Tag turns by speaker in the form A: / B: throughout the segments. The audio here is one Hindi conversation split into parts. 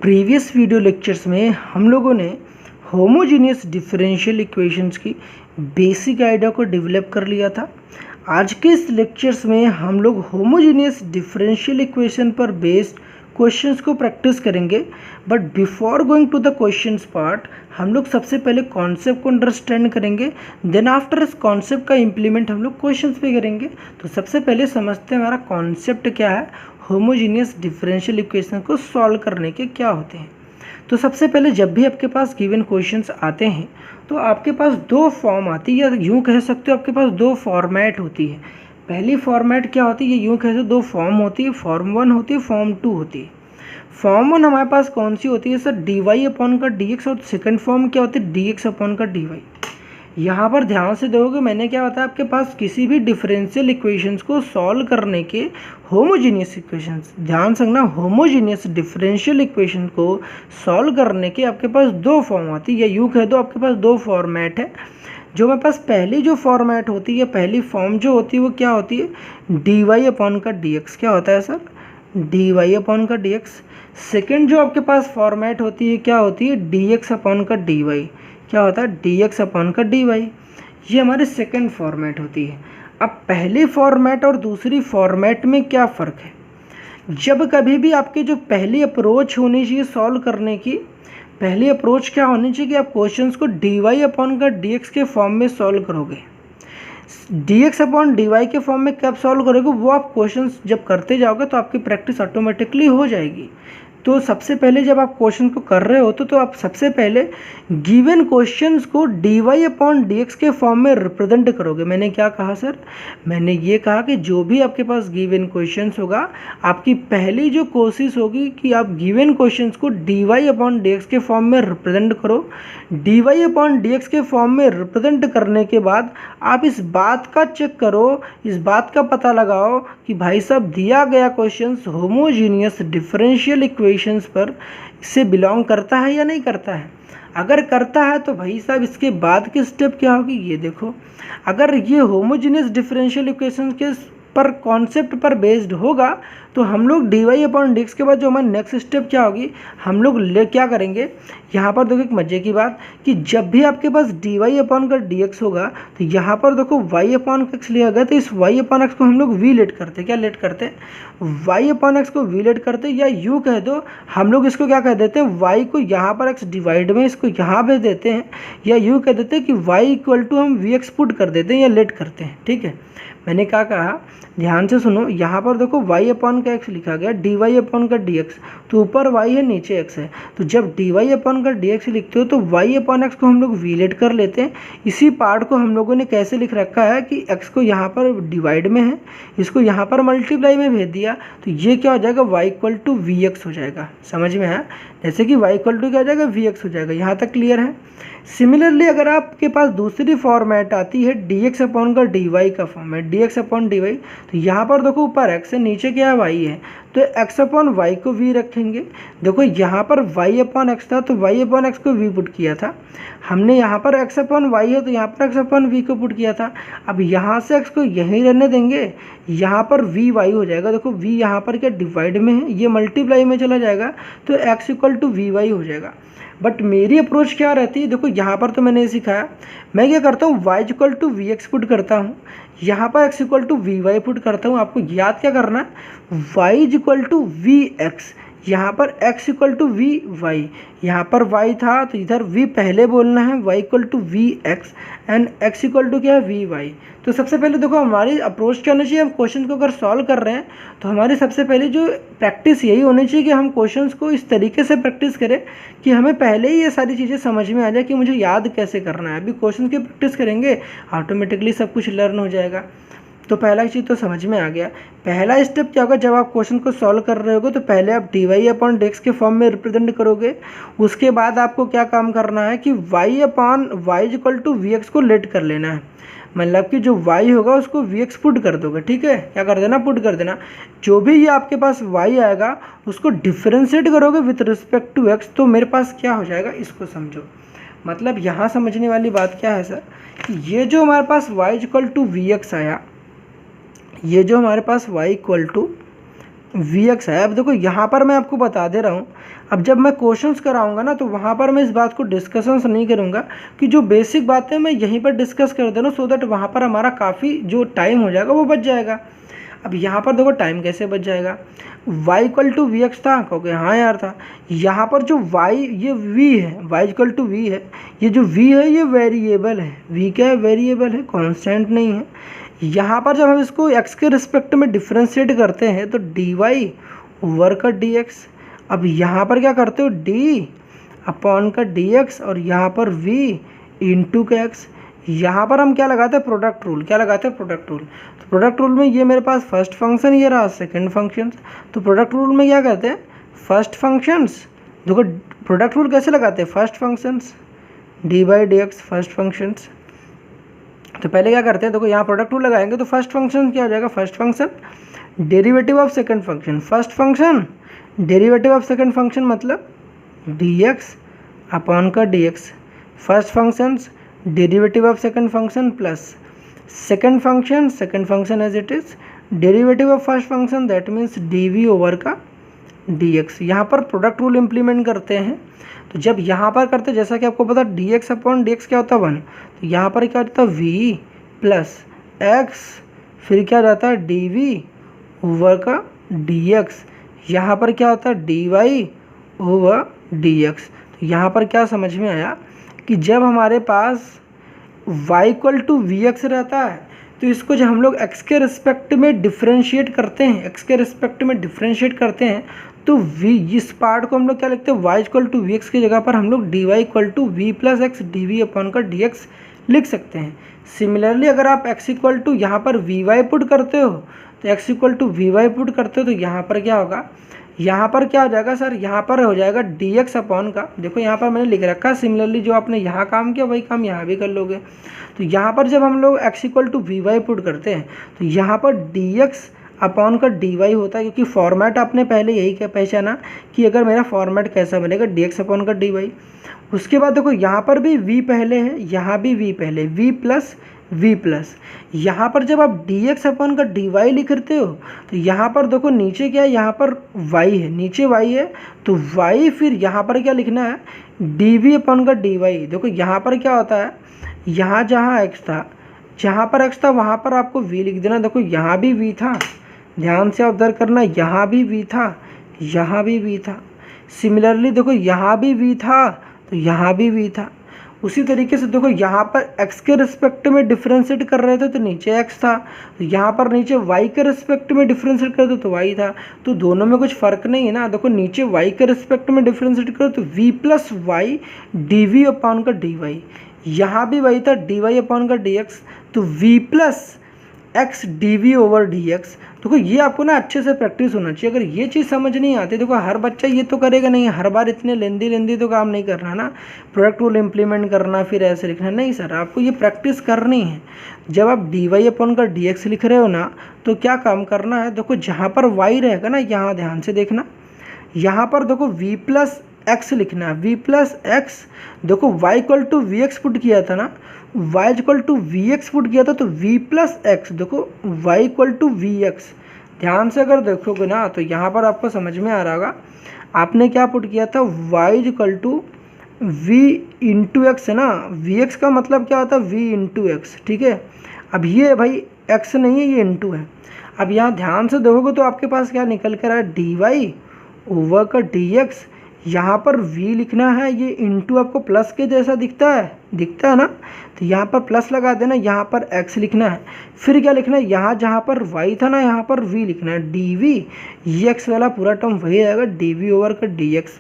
A: प्रीवियस वीडियो लेक्चर्स में हम लोगों ने होमोजीनियस डिफरेंशियल इक्वेशंस की बेसिक आइडिया को डेवलप कर लिया था। आज के इस लेक्चर्स में हम लोग होमोजीनियस डिफरेंशियल इक्वेशन पर बेस्ड क्वेश्चंस को प्रैक्टिस करेंगे। But before going to the questions part हम लोग सबसे पहले कॉन्सेप्ट को अंडरस्टैंड करेंगे, देन आफ्टर इस कॉन्सेप्ट का इम्प्लीमेंट हम लोग क्वेश्चंस पे करेंगे। तो सबसे पहले समझते हैं हमारा कॉन्सेप्ट क्या है, होमोजीनियस डिफरेंशियल इक्वेशन को सॉल्व करने के क्या होते हैं। तो सबसे पहले जब भी आपके पास गिवन क्वेश्चंस आते हैं तो आपके पास दो फॉर्म आती है, या यूँ कह सकते हो आपके पास दो फॉर्मेट होती है। पहली फॉर्मेट क्या होती है, यूँ कह सकते दो फॉर्म होती है, फॉर्म 1 होती है, फॉर्म 2 होती है। फॉर्म 1 हमारे पास कौन सी होती है सर, डी वाई अपॉन का डी एक्स, और सेकेंड फॉर्म क्या होती है, डी एक्स अपॉन का डी वाई। यहाँ पर ध्यान से देखोगे मैंने क्या बताया, आपके पास किसी भी डिफरेंशियल इक्वेशंस को सॉल्व करने के होमोजीनियस इक्वेशंस, ध्यान से ना, होमोजीनियस डिफरेंशियल इक्वेशन को सॉल्व करने के आपके पास दो फॉर्म आती है, या यूँ कह दो आपके पास दो फॉर्मेट है। जो मेरे पास पहली जो फॉर्मेट होती है, पहली फॉर्म जो होती है वो क्या होती है, डी वाई अपॉन का डी एक्स। क्या होता है सर, डी वाई अपॉन का डी एक्स। सेकेंड जो आपके पास फॉर्मेट होती है क्या होती है, डी एक्स अपॉन का डी वाई। क्या होता है, डी एक्स अपॉन का डी वाई। ये हमारी सेकेंड फॉर्मेट होती है। अब पहली फॉर्मेट और दूसरी फॉर्मेट में क्या फ़र्क है, जब कभी भी आपकी जो पहली अप्रोच होनी चाहिए सॉल्व करने की, पहली अप्रोच क्या होनी चाहिए कि आप क्वेश्चंस को डी वाई अपॉन का डी एक्स के फॉर्म में सॉल्व करोगे। D x upon D Y के फॉर्म में कब सॉल्व करोगे, वो आप क्वेश्चंस जब करते जाओगे तो आपकी प्रैक्टिस ऑटोमेटिकली हो जाएगी। तो सबसे पहले जब आप क्वेश्चन को कर रहे होते तो आप सबसे पहले गिवन क्वेश्चंस को D Y upon D x के फॉर्म में रिप्रेजेंट करोगे। मैंने क्या कहा सर, मैंने ये कहा कि जो भी आपके पास गिवन क्वेश्चंस होगा, आपकी पहली जो कोशिश होगी कि आप गिवन क्वेश्चंस को D Y upon D x के फॉर्म में रिप्रेजेंट करो। D Y upon D x के फॉर्म में रिप्रेजेंट करने के बाद आप इस बात का चेक करो, इस बात का पता लगाओ कि भाई साहब दिया गया क्वेश्चंस होमोजीनियस डिफरेंशियल इक्वेशंस पर से बिलोंग करता है या नहीं करता है। अगर करता है तो भाई साहब इसके बाद की स्टेप क्या होगी, ये देखो। अगर ये होमोजीनियस डिफरेंशियल इक्वेशंस के पर कॉन्सेप्ट पर बेस्ड होगा तो हम लोग D Y upon D x के बाद जो हमारी नेक्स्ट स्टेप क्या होगी, हम लोग क्या करेंगे, यहाँ पर देखो एक मजे की बात कि जब भी आपके पास डी वाई अपॉन का डी एक्स होगा तो यहाँ पर देखो वाई अपॉन एक्स लिया गया, तो इस वाई अपॉन एक्स को हम लोग वी लेट करते, क्या लेट करते, वाई अपॉन एक्स को वी लेट करते, या यूँ कह दो हम लोग इसको क्या कह देते हैं, वाई को यहाँ पर एक्स डिवाइड में इसको यहाँ भेज देते हैं, या यूँ कह देते हैं कि वाई इक्वल टू हम वी एक्स पुट कर देते हैं या लेट करते हैं। ठीक है, मैंने क्या कहा, ध्यान से सुनो। यहाँ पर देखो y अपॉन का x लिखा गया, डी वाई अपॉन का डी एक्स, तो ऊपर y है नीचे x है, तो जब डी वाई अपॉन का डी एक्स लिखते हो तो y अपॉन एक्स को हम लोग वीलेट कर लेते हैं। इसी पार्ट को हम लोगों ने कैसे लिख रखा है कि x को यहाँ पर डिवाइड में है, इसको यहाँ पर मल्टीप्लाई में भेज दिया, तो ये क्या हो जाएगा, y equal to we X हो जाएगा। समझ में है, जैसे कि y इक्वल टू क्या हो जाएगा, वी एक्स हो जाएगा। यहाँ तक क्लियर है। सिमिलरली अगर आपके पास दूसरी फॉर्मेट आती है डी एक्स अपॉन का डी वाई का format, D x upon D Y, तो यहाँ पर देखो ऊपर x है नीचे क्या है, y है, तो x अपॉन वाई को v रखेंगे। देखो यहाँ पर y अपॉन एक्स था तो y अपॉन एक्स को v पुट किया था हमने, यहाँ पर x अपॉन वाई है तो यहाँ पर x अपॉन v को पुट किया था। अब यहाँ से x को यहीं रहने देंगे, यहाँ पर v y हो जाएगा। देखो v यहाँ पर क्या डिवाइड में है, ये मल्टीप्लाई में चला जाएगा, तो x equal to we Y हो जाएगा। बट मेरी अप्रोच क्या रहती है, देखो यहाँ पर तो मैंने ये सिखाया, मैं क्या करता हूँ, y equal to we x put करता हूँ, यहाँ पर x equal to we y put करता हूँ। आपको याद क्या करना है, y equal to we x, यहाँ पर x equal to we y, यहाँ पर y था तो इधर v पहले बोलना है, y equal to we x and x equal to क्या है, वी वाई। तो सबसे पहले देखो हमारी अप्रोच क्या होनी चाहिए, हम क्वेश्चन को अगर सॉल्व कर रहे हैं तो हमारी सबसे पहले जो प्रैक्टिस यही होनी चाहिए कि हम क्वेश्चंस को इस तरीके से प्रैक्टिस करें कि हमें पहले ही ये सारी चीज़ें समझ में आ जाए कि मुझे याद कैसे करना है। अभी क्वेश्चन की प्रैक्टिस करेंगे ऑटोमेटिकली सब कुछ लर्न हो जाएगा। तो पहला चीज़ तो समझ में आ गया। पहला स्टेप क्या होगा, जब आप क्वेश्चन को सॉल्व कर रहे होगे तो पहले आप d Y upon D x के फॉर्म में रिप्रेजेंट करोगे। उसके बाद आपको क्या काम करना है कि y upon y equal to we x को लेट कर लेना है, मतलब कि जो y होगा उसको वी एक्स पुट कर दोगे। ठीक है, क्या कर देना, पुट कर देना। जो भी ये आपके पास y आएगा उसको डिफ्रेंशिएट करोगे विथ रिस्पेक्ट टू x, तो मेरे पास क्या हो जाएगा, इसको समझो। मतलब यहाँ समझने वाली बात क्या है सर, कि ये जो हमारे पास y equal to we x आया, ये जो हमारे पास y equal to we x है। अब देखो यहाँ पर मैं आपको बता दे रहा हूँ, अब जब मैं क्वेश्चंस कराऊंगा ना तो वहाँ पर मैं इस बात को डिस्कशंस नहीं करूँगा, कि जो बेसिक बातें मैं यहीं पर डिस्कस कर दे रहा हूँ, सो दैट वहाँ पर हमारा काफ़ी जो टाइम हो जाएगा वो बच जाएगा। अब यहाँ पर देखो टाइम कैसे बच जाएगा, y equal to we x था, कहोगे हाँ यार था। यहाँ पर जो y ये v है, y इक्वल टू वी है, ये जो v है ये वेरिएबल है, v क्या है, वेरिएबल है, कांस्टेंट नहीं है। यहाँ पर जब हम इसको x के रिस्पेक्ट में डिफ्रेंशिएट करते हैं तो dy ओवर का dx। अब यहाँ पर क्या करते हो, d अपॉन का dx और यहाँ पर v इंटू का x। यहाँ पर हम क्या लगाते हैं, प्रोडक्ट रूल। क्या लगाते हैं, प्रोडक्ट रूल। तो प्रोडक्ट रूल में ये मेरे पास फर्स्ट फंक्शन, ये रहा सेकंड फंक्शन। तो प्रोडक्ट रूल में क्या करते हैं, फर्स्ट फंक्शंस, देखो प्रोडक्ट रूल कैसे लगाते हैं, first functions D by D x, first functions. तो पहले क्या करते हैं, देखो यहाँ प्रोडक्ट रूल लगाएंगे तो फर्स्ट फंक्शन क्या हो जाएगा, first function derivative of second function, first function derivative of second function मतलब डी एक्स अपॉन का D x, first functions derivative of second function plus second function as it is derivative of first function, that means d v over का डी एक्स। यहाँ पर प्रोडक्ट रूल इम्प्लीमेंट करते हैं। तो जब यहाँ पर करते हैं, जैसा कि आपको पता D x upon D x क्या होता है 1, तो यहाँ पर क्या होता है वी प्लस एक्स, फिर क्या जाता है डी वी ओवर का डी एक्स। यहाँ पर क्या होता है d y over d x. तो यहाँ पर क्या समझ में आया कि जब हमारे पास y equal to we x रहता है तो इसको जब हम लोग x के रिस्पेक्ट में डिफ्रेंशिएट करते हैं, x के रिस्पेक्ट में डिफ्रेंशिएट करते हैं तो v, इस पार्ट को हम लोग क्या लिखते हैं, y equal to we x की जगह पर हम लोग D y equal to v plus x d v upon का डी एक्स लिख सकते हैं। सिमिलरली अगर आप x इक्वल टू यहाँ पर वी वाई पुट करते हो तो x equal to we y put करते हो तो यहाँ पर क्या होगा, यहाँ पर क्या हो जाएगा सर, यहाँ पर हो जाएगा डी एक्स अपॉन का, देखो यहाँ पर मैंने लिख रखा है सिमिलरली, जो आपने यहाँ काम किया वही काम यहाँ भी कर लोगे। तो यहाँ पर जब हम लोग x equal to we y put करते हैं तो यहाँ पर डी एक्स अपॉन का डी वाई होता है, क्योंकि फॉर्मेट आपने पहले यही क्या पहचाना कि अगर मेरा फॉर्मेट कैसा बनेगा, डी एक्स अपॉन का डी वाई। उसके बाद देखो यहाँ पर भी v पहले है, यहाँ भी v पहले, v प्लस v प्लस। यहाँ पर जब आप डी एक्स अपॉन का डी वाई लिखते हो तो यहाँ पर देखो नीचे क्या है, यहाँ पर y है, नीचे y है तो y, फिर यहाँ पर क्या लिखना है डी वी अपॉन का डी वाई। देखो यहाँ पर क्या होता है, यहाँ जहाँ x था, जहाँ पर x था वहाँ पर आपको v लिख देना। देखो यहाँ भी v था, ध्यान से ऑब्जर्व करना, यहाँ भी v था, यहाँ भी v था। सिमिलरली देखो यहाँ भी v था तो यहाँ भी v था। उसी तरीके से देखो यहाँ पर x के रिस्पेक्ट में डिफ्रेंशिएट कर रहे थे तो नीचे x था, तो यहाँ पर नीचे y के रिस्पेक्ट में डिफ्रेंशिएट कर दो तो y था। तो दोनों में कुछ फ़र्क नहीं है ना, देखो नीचे y के रिस्पेक्ट में डिफ्रेंशिएट करो तो v plus y d v upon का डी वाई, यहाँ भी वही था डी वाई अपॉन का डी एक्स, तो v plus x d v over d x. देखो ये आपको ना अच्छे से प्रैक्टिस होना चाहिए। अगर ये चीज़ समझ नहीं आती, देखो हर बच्चा ये तो करेगा नहीं, हर बार इतने लेंदी तो काम नहीं करना ना, प्रोडक्ट रूल इम्प्लीमेंट करना फिर ऐसे लिखना नहीं सर, आपको ये प्रैक्टिस करनी है। जब आप डी वाई अपॉन का डी एक्स लिख रहे हो ना तो क्या काम करना है, देखो जहाँ पर वाई रहेगा ना, यहाँ ध्यान से देखना, यहाँ पर देखो v प्लस एक्स लिखना है, v प्लस एक्स। देखो y equal to we x put किया था ना, y equal to we x put किया था तो v प्लस एक्स, देखो y equal to we x. ध्यान से अगर देखोगे ना तो यहाँ पर आपको समझ में आ रहा होगा, आपने क्या पुट किया था, y equal to v into x है ना, वी एक्स का मतलब क्या होता है v इंटू एक्स, ठीक है। अब ये भाई x नहीं है, ये इंटू है। अब यहाँ ध्यान से देखोगे तो आपके पास क्या निकल कर आया, डी वाई ओवर का डी एक्स, यहाँ पर v लिखना है, ये इंटू आपको प्लस के जैसा दिखता है ना, तो यहाँ पर प्लस लगा देना, यहाँ पर x लिखना है, फिर क्या लिखना है, यहाँ जहाँ पर y था ना यहाँ पर v लिखना है, डी वी, ये x वाला पूरा टर्म वही आएगा डी वी ओवर का डी एक्स।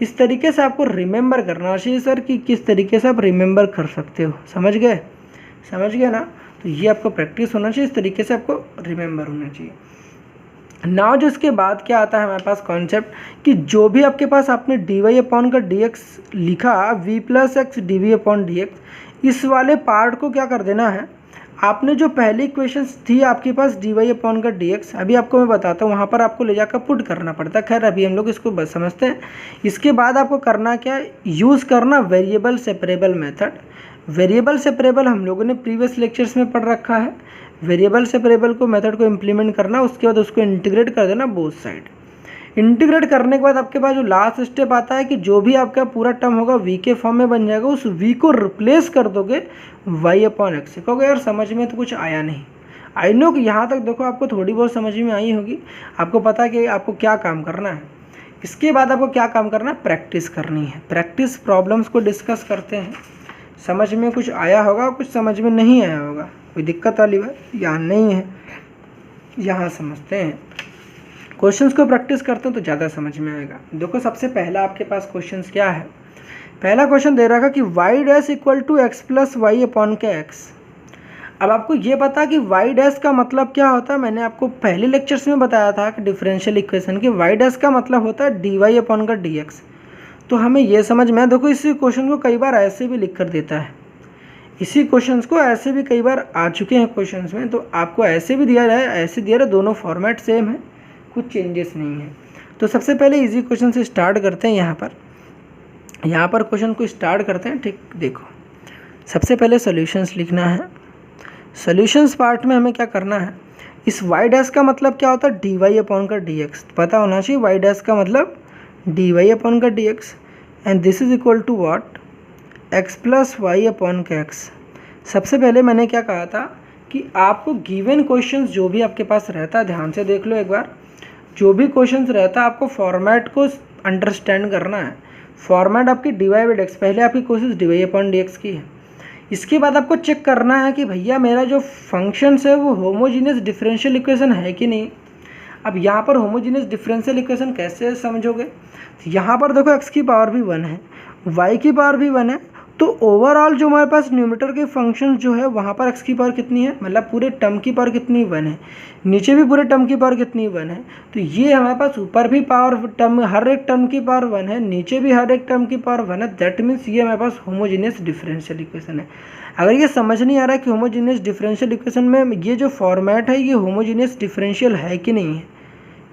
A: इस तरीके से आपको रिमेंबर करना चाहिए सर कि किस तरीके से आप रिमेंबर कर सकते हो, समझ गए ना। तो ये आपको प्रैक्टिस होना चाहिए, इस तरीके से आपको रिमेंबर होना चाहिए। नाउ जो इसके बाद क्या आता है हमारे पास कॉन्सेप्ट कि जो भी आपके पास आपने डी वाई अपॉन का डी एक्स लिखा, v plus x d v upon D x, इस वाले पार्ट को क्या कर देना है, आपने जो पहली इक्वेशंस थी आपके पास डी वाई अपॉन का डी एक्स, अभी आपको मैं बताता हूँ, वहाँ पर आपको ले जाकर पुट करना पड़ता है। खैर अभी हम लोग इसको बस समझते हैं। इसके बाद आपको करना क्या है, यूज़ करना variable separable method. Variable separable हम लोगों ने प्रीवियस लेक्चर्स में पढ़ रखा है। वेरिएबल सेपरेबल को मेथड को इम्प्लीमेंट करना, उसके बाद उसको इंटीग्रेट कर देना बोथ साइड। इंटीग्रेट करने के बाद आपके पास जो लास्ट स्टेप आता है कि जो भी आपका पूरा टर्म होगा v के फॉर्म में बन जाएगा, उस v को रिप्लेस कर दोगे y/x से। कहोगे यार समझ में तो कुछ आया नहीं। आई नो कि यहाँ तक देखो आपको थोड़ी बहुत समझ में आई होगी, आपको पता है कि आपको क्या काम करना है। इसके बाद आपको क्या काम करना है, प्रैक्टिस करनी है। प्रैक्टिस प्रॉब्लम्स को डिस्कस करते हैं। समझ में कुछ आया होगा, कुछ समझ में नहीं आया होगा, कोई दिक्कत वाली बात यहाँ नहीं है। यहाँ समझते हैं, क्वेश्चंस को प्रैक्टिस करते हैं तो ज़्यादा समझ में आएगा। देखो सबसे पहला आपके पास क्वेश्चंस क्या है। पहला क्वेश्चन दे रखा कि y dash equal to x plus y upon के एक्स। अब आपको ये पता कि y डैश का मतलब क्या होता है, मैंने आपको पहले लेक्चर्स में बताया था कि डिफरेंशियल इक्वेशन की y डैश का मतलब होता है dy अपॉन का dx। तो हमें ये समझ में, देखो इसी क्वेश्चन को कई बार ऐसे भी लिख कर देता है, इसी क्वेश्चंस को ऐसे भी कई बार आ चुके हैं क्वेश्चंस में, तो आपको ऐसे भी दिया है, ऐसे दिया है, दोनों फॉर्मेट सेम है, कुछ चेंजेस नहीं है। तो सबसे पहले इजी क्वेश्चन से स्टार्ट करते हैं। यहाँ पर क्वेश्चन को स्टार्ट करते हैं। ठीक, देखो सबसे पहले सॉल्यूशंस लिखना है। सॉल्यूशंस पार्ट में हमें क्या करना है, इस y डैश का मतलब क्या होता है, dy अपॉन का dx पता होना चाहिए। y डैश का मतलब dy अपॉन का dx and this is equal to what, x plus y upon का x। सबसे पहले मैंने क्या कहा था कि आपको गिवन क्वेश्चंस जो भी आपके पास रहता है, ध्यान से देख लो एक बार, जो भी क्वेश्चंस रहता है आपको फॉर्मेट को अंडरस्टैंड करना है। फॉर्मेट आपकी dy बाई dx, पहले आपकी कोशिश dy अपॉन dx की है। इसके बाद आपको चेक करना है कि भैया मेरा जो फंक्शंस है वो होमोजीनियस डिफरेंशियल इक्वेशन है कि नहीं। अब यहाँ पर होमोजीनियस डिफरेंशियल इक्वेशन कैसे समझोगे, यहाँ पर देखो x की पावर भी 1 है, y की पावर भी 1 है, तो ओवरऑल जो हमारे पास न्यूमरेटर के फंक्शन जो है वहाँ पर x की पावर कितनी है, मतलब पूरे टर्म की पावर कितनी 1 है, नीचे भी पूरे टर्म की पावर कितनी 1 है। तो ये हमारे पास ऊपर भी पावर टर्म, हर एक टर्म की पावर 1 है, नीचे भी हर एक टर्म की पावर 1 है। दैट मीन्स ये हमारे पास होमोजीनियस डिफरेंशियल इक्वेशन है। अगर ये समझ नहीं आ रहा है कि होमोजीनियस डिफरेंशियल इक्वेशन में ये जो फॉर्मेट है ये होमोजीनियस डिफरेंशियल है कि नहीं है,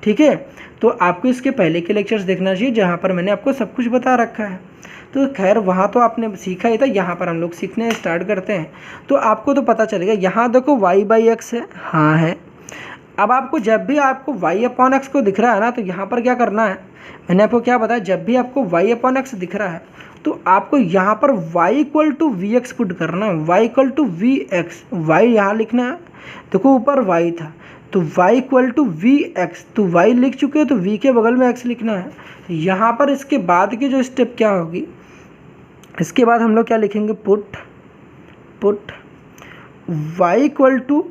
A: ठीक है, तो आपको इसके पहले के लेक्चर्स देखना चाहिए जहाँ पर मैंने आपको सब कुछ बता रखा है। तो खैर वहाँ तो आपने सीखा ही था, यहाँ पर हम लोग सीखने स्टार्ट करते हैं। तो आपको तो पता चलेगा, यहाँ देखो y बाई एक्स है, हाँ है। अब आपको जब भी आपको y अपॉन एक्स को दिख रहा है ना, तो यहाँ पर क्या करना है, मैंने आपको क्या बताया, जब भी आपको y अपॉन एक्स दिख रहा है तो आपको यहाँ पर y equal to we x put करना है। y equal to we x, y यहाँ लिखना है, देखो ऊपर y था तो y equal to we x, तो y लिख चुके हो तो v के बगल में x लिखना है। यहाँ पर इसके बाद की जो स्टेप क्या होगी, इसके बाद हम लोग क्या लिखेंगे, put y equal to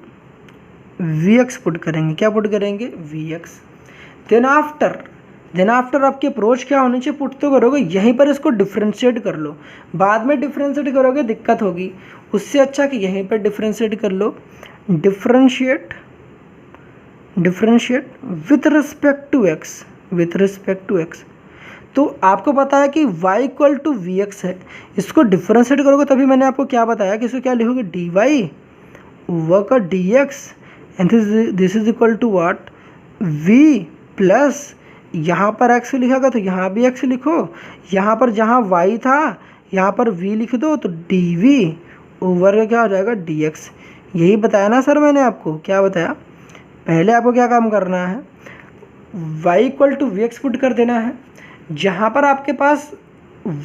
A: we x put करेंगे। क्या पुट करेंगे, वी एक्स। देन आफ्टर आपकी अप्रोच क्या होनी चाहिए, पुट तो करोगे, यहीं पर इसको डिफ्रेंशिएट कर लो। बाद में डिफ्रेंशिएट करोगे दिक्कत होगी, उससे अच्छा कि यहीं पर डिफ्रेंशिएट कर लो। Differentiate with respect to x. तो आपको पता है कि y equal to we x है, इसको डिफ्रेंशिएट करोगे तभी मैंने आपको क्या बताया कि इसको क्या लिखोगे, डी वाई ओवर का D x and this is equal to what, v plus यहाँ पर x लिखा गया तो यहाँ भी x लिखो, यहाँ पर जहाँ y था यहाँ पर v लिख दो, तो dv ओवर का क्या हो जाएगा, dx। यही बताया ना सर मैंने आपको, क्या बताया, पहले आपको क्या काम करना है, y equal to we x put कर देना है, जहाँ पर आपके पास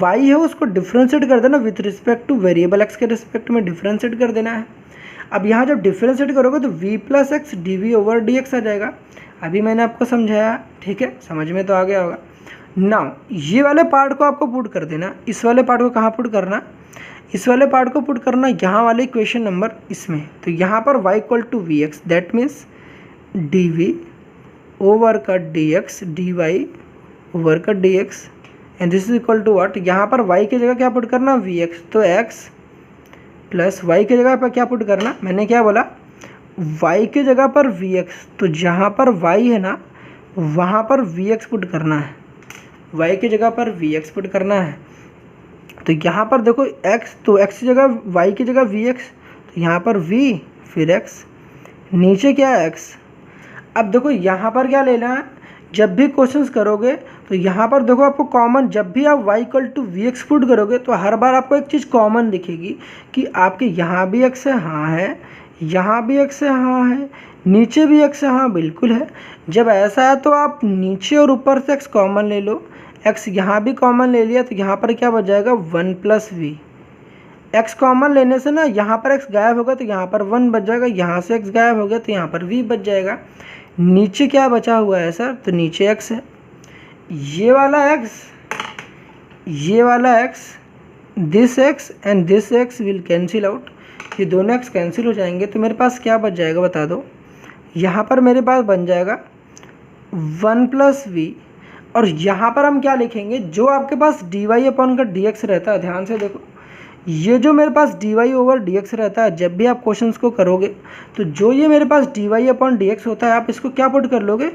A: y है उसको डिफ्रेंशिएट कर देना with respect two variable x के रिस्पेक्ट में डिफ्रेंशिएट कर देना है। अब यहाँ जब डिफ्रेंशिएट करोगे तो v plus x d v over d x आ जाएगा। अभी मैंने आपको समझाया, ठीक है, समझ में तो आ गया होगा। नाउ ये वाले पार्ट को आपको पुट कर देना, इस वाले पार्ट को कहाँ पुट करना, इस वाले पार्ट को पुट करना यहाँ वाले इक्वेशन नंबर इसमें। तो यहाँ पर y equal to we x, that means d v over का D x d y over का D x and this is equal to what, यहाँ पर y की जगह क्या पुट करना, वी एक्स, तो x प्लस y की जगह पर क्या पुट करना, मैंने क्या बोला, y की जगह पर वी एक्स, तो जहाँ पर y है ना वहाँ पर वी एक्स पुट करना है, y की जगह पर वी एक्स पुट करना है। तो यहाँ पर देखो x, तो x की जगह y की जगह वी एक्स, तो यहाँ पर v फिर x, नीचे क्या है x। अब देखो यहाँ पर क्या लेना है, जब भी क्वेश्चंस करोगे तो यहाँ पर देखो आपको कॉमन, जब भी आप y equal to we x put करोगे तो हर बार आपको एक चीज़ कॉमन दिखेगी कि आपके यहाँ भी x है, हाँ है, यहाँ भी x है, हाँ है, नीचे भी x है, हाँ बिल्कुल है। जब ऐसा है तो आप नीचे और ऊपर से x कॉमन ले लो, x यहाँ भी कॉमन ले लिया तो यहाँ पर क्या बच जाएगा 1 + v। x कॉमन लेने से ना यहाँ पर x गायब होगा तो यहाँ पर 1 बच जाएगा, यहाँ से x गायब हो गया तो यहाँ पर v बच जाएगा। नीचे क्या बचा हुआ है सर, तो नीचे x है, ये वाला x, ये वाला x, this x and this x will cancel out, ये दोनों x कैंसिल हो जाएंगे तो मेरे पास क्या बच जाएगा बता दो। यहाँ पर मेरे पास बन जाएगा 1 + v, और यहाँ पर हम क्या लिखेंगे, जो आपके पास dy/dx रहता है, ध्यान से देखो, ये जो मेरे पास dy/dx रहता है, जब भी आप क्वेश्चंस को करोगे तो जो ये मेरे पास dy/dx होता है, आप इसको क्या पुट कर लोगे,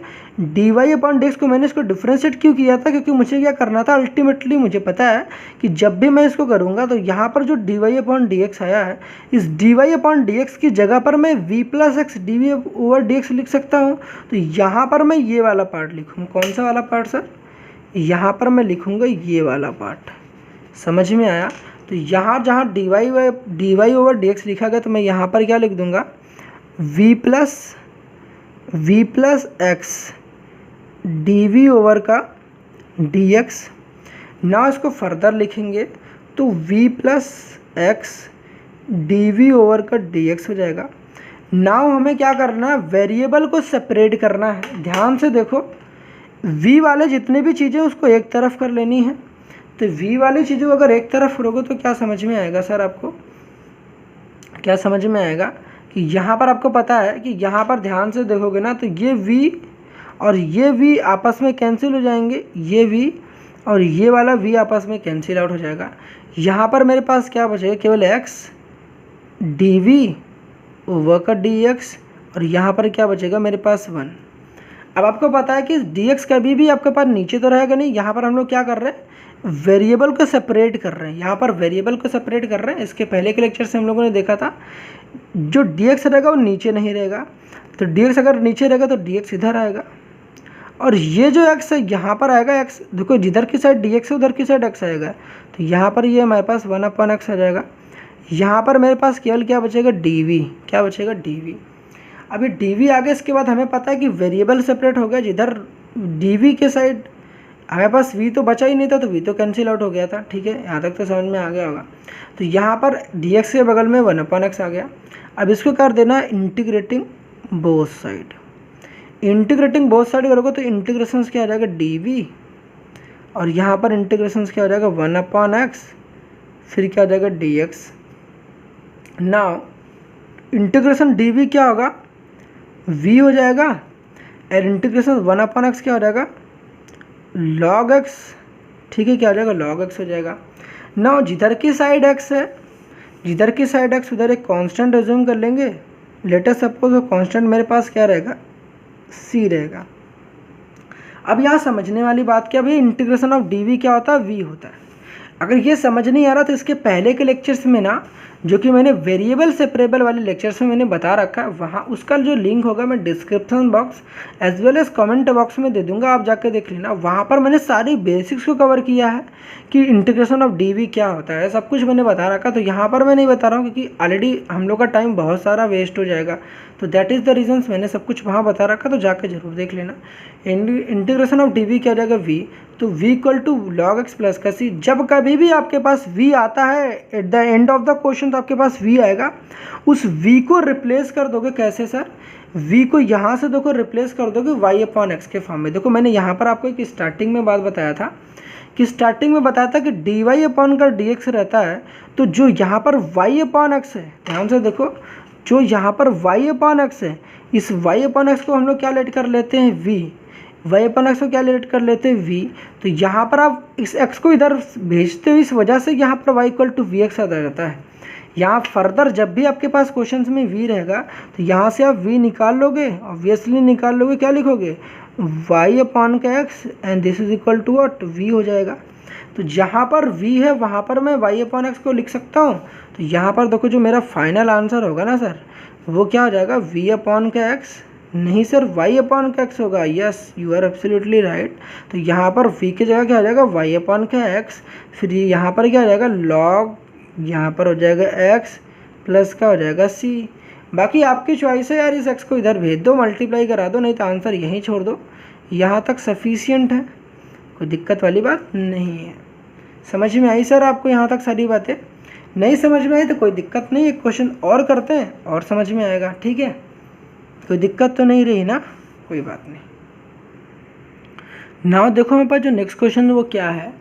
A: dy/dx को मैंने इसको डिफ्रेंशिएट क्यों किया था, क्योंकि मुझे क्या करना था, अल्टीमेटली मुझे पता है कि जब भी मैं इसको करूँगा तो यहाँ पर जो dy/dx आया है, इस dy/dx की जगह पर मैं v + x dv/dx लिख सकता हूँ। तो यहाँ पर मैं ये वाला पार्ट लिखूँ, कौन सा वाला पार्ट सर, यहाँ पर मैं लिखूँगा ये वाला पार्ट, समझ में आया। तो यहाँ जहाँ dy/dx लिखा गया तो मैं यहाँ पर क्या लिख दूँगा, v + x dv/dx। ना इसको फर्दर लिखेंगे तो v + x dv/dx हो जाएगा। नाउ हमें क्या करना है, वेरिएबल को सेपरेट करना है। ध्यान से देखो, v वाले जितने भी चीज़ें उसको एक तरफ कर लेनी है। तो v वाली चीज़ें अगर एक तरफ करोगे तो क्या समझ में आएगा सर, आपको क्या समझ में आएगा कि यहाँ पर आपको पता है कि यहाँ पर ध्यान से देखोगे ना तो ये v और ये v आपस में कैंसिल हो जाएंगे, ये v और ये वाला v आपस में कैंसिल आउट हो जाएगा। यहाँ पर मेरे पास क्या बचेगा, केवल x dv/dx, और यहाँ पर क्या बचेगा मेरे पास 1। अब आपको पता है कि dx कभी भी आपके पास नीचे तो रहेगा नहीं, यहाँ पर हम लोग क्या कर रहे हैं, वेरिएबल को सेपरेट कर रहे हैं, यहाँ पर वेरिएबल को सेपरेट कर रहे हैं। इसके पहले के लेक्चर से हम लोगों ने देखा था जो dx रहेगा वो नीचे नहीं रहेगा, तो dx अगर नीचे रहेगा तो dx इधर आएगा, और ये जो x है यहाँ पर आएगा x, देखो जिधर की साइड dx है उधर की साइड x आएगा, तो यहाँ पर ये हमारे पास 1/x आ जाएगा। यहाँ पर मेरे पास केवल क्या बचेगा, dv, क्या बचेगा dv। अभी dv आगे, इसके बाद हमें पता है कि वेरिएबल सेपरेट हो गया, जिधर dv के साइड हमारे पास v तो बचा ही नहीं था तो v तो कैंसिल आउट हो गया था, ठीक है, यहाँ तक तो समझ में आ गया होगा। तो यहाँ पर dx के बगल में 1/x आ गया। अब इसको कर देना integrating both side. Integrating both side करोगे तो इंटीग्रेशन क्या आ जाएगा dv, और यहाँ पर इंटीग्रेशन क्या हो जाएगा 1/x, फिर क्या हो जाएगा dx। नाउ इंटीग्रेशन dv क्या होगा, v हो जाएगा, और इंटीग्रेशन 1/x क्या हो जाएगा log x, ठीक है, क्या हो जाएगा log x हो जाएगा। नाउ जिधर की साइड x है, जिधर की साइड x उधर एक कांस्टेंट एज्यूम कर लेंगे। लेट अस सपोज वो कांस्टेंट मेरे पास क्या रहेगा, c रहेगा। अब यहाँ समझने वाली बात क्या भाई, इंटीग्रेशन ऑफ dv क्या होता है, v होता है। अगर ये समझ नहीं आ रहा तो इसके पहले के लेक्चर्स में ना, जो कि मैंने वेरिएबल सेपरेबल वाले लेक्चर्स में मैंने बता रखा है, वहाँ उसका जो लिंक होगा मैं description box as well as comment box में दे दूंगा, आप जाकर देख लेना। वहाँ पर मैंने सारी बेसिक्स को कवर किया है कि इंटीग्रेशन ऑफ dv क्या होता है, सब कुछ मैंने बता रखा। तो यहाँ पर मैं नहीं बता रहा हूँ क्योंकि ऑलरेडी हम लोग का टाइम बहुत सारा वेस्ट हो जाएगा, तो दैट इज़ द रीजन्स मैंने सब कुछ वहाँ बता रखा, तो जाकर जरूर देख लेना। इंटीग्रेशन ऑफ dv क्या हो जाएगा v, तो v = log x + का c। जब कभी भी आपके पास v आता है eight the end of the question तो आपके पास v आएगा, उस v को रिप्लेस कर दोगे कैसे सर, v को यहाँ से देखो रिप्लेस कर दोगे y/x के फॉर्म में। देखो मैंने यहाँ पर आपको एक स्टार्टिंग में बात बताया था कि स्टार्टिंग में बताया था कि dy/dx रहता है, तो जो यहाँ पर y/x है, ध्यान से देखो, जो यहाँ पर y/x है, इस y/x को हम लोग क्या लेट कर लेते हैं v, y/x को क्या लेट कर लेते हैं v। तो यहाँ पर आप इस x को इधर भेजते हो, इस वजह से यहाँ पर y = vx आ जाता है। यहाँ फर्दर जब भी आपके पास क्वेश्चन में v रहेगा तो यहाँ से आप v निकाल लोगे, ऑब्वियसली निकाल लोगे, क्या लिखोगे y/x and this is equal to what, v हो जाएगा। तो जहाँ पर v है वहाँ पर मैं y/x को लिख सकता हूँ। तो यहाँ पर देखो जो मेरा फाइनल आंसर होगा ना सर, वो क्या हो जाएगा v/x, नहीं सर y/x होगा, yes you are absolutely right. तो यहाँ पर v की जगह क्या हो जाएगा y/x, फिर यहाँ पर क्या हो जाएगा log, यहाँ पर हो जाएगा x प्लस क्या हो जाएगा c, बाकी आपकी चॉइस है यार, इस एक्स को इधर भेज दो, मल्टीप्लाई करा दो, नहीं तो आंसर यहीं छोड़ दो, यहाँ तक सफिशियंट है, कोई दिक्कत वाली बात नहीं है। समझ में आई सर आपको यहाँ तक सारी बातें? नहीं समझ में आई तो कोई दिक्कत नहीं, एक क्वेश्चन और करते हैं और समझ में आएगा, ठीक है? कोई दिक्कत तो नहीं रही ना? कोई बात नहीं। नाउ देखो मेरे पास जो नेक्स्ट क्वेश्चन वो क्या है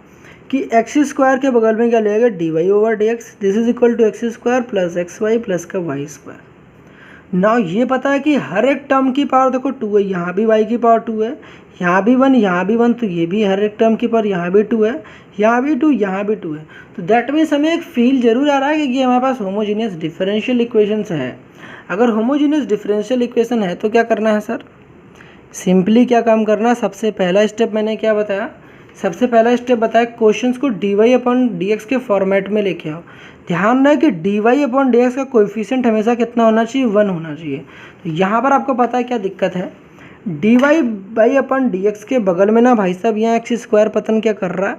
A: कि एक्स स्क्वायर के बगल में क्या लेगा, d y over d x, this is equal to x square plus x y plus का वाई स्क्वायर। नाउ ये पता है कि हर एक टर्म की पावर देखो 2 है, यहाँ भी y की पावर 2 है, यहाँ भी 1, यहाँ भी 1, तो ये भी हर एक टर्म की पावर यहाँ भी 2 है, यहाँ भी 2, यहाँ भी 2 है। तो दैट मीन्स हमें एक फील जरूर आ रहा है कि ये हमारे पास होमोजीनियस डिफरेंशियल इक्वेशंस है। अगर होमोजीनियस डिफरेंशियल इक्वेशन है तो क्या करना है सर? सिंपली क्या काम करना है, सबसे पहला स्टेप मैंने क्या बताया, सबसे पहला स्टेप बताया क्वेश्चंस को D Y upon D x के फॉर्मेट में लेके आओ। ध्यान रहे कि d Y upon D x का कोएफिशिएंट हमेशा कितना होना चाहिए, 1 होना चाहिए। तो यहाँ पर आपको पता है क्या दिक्कत है, d y by upon D x के बगल में ना भाई साहब यहाँ एक्स स्क्वायर पतन क्या कर रहा है,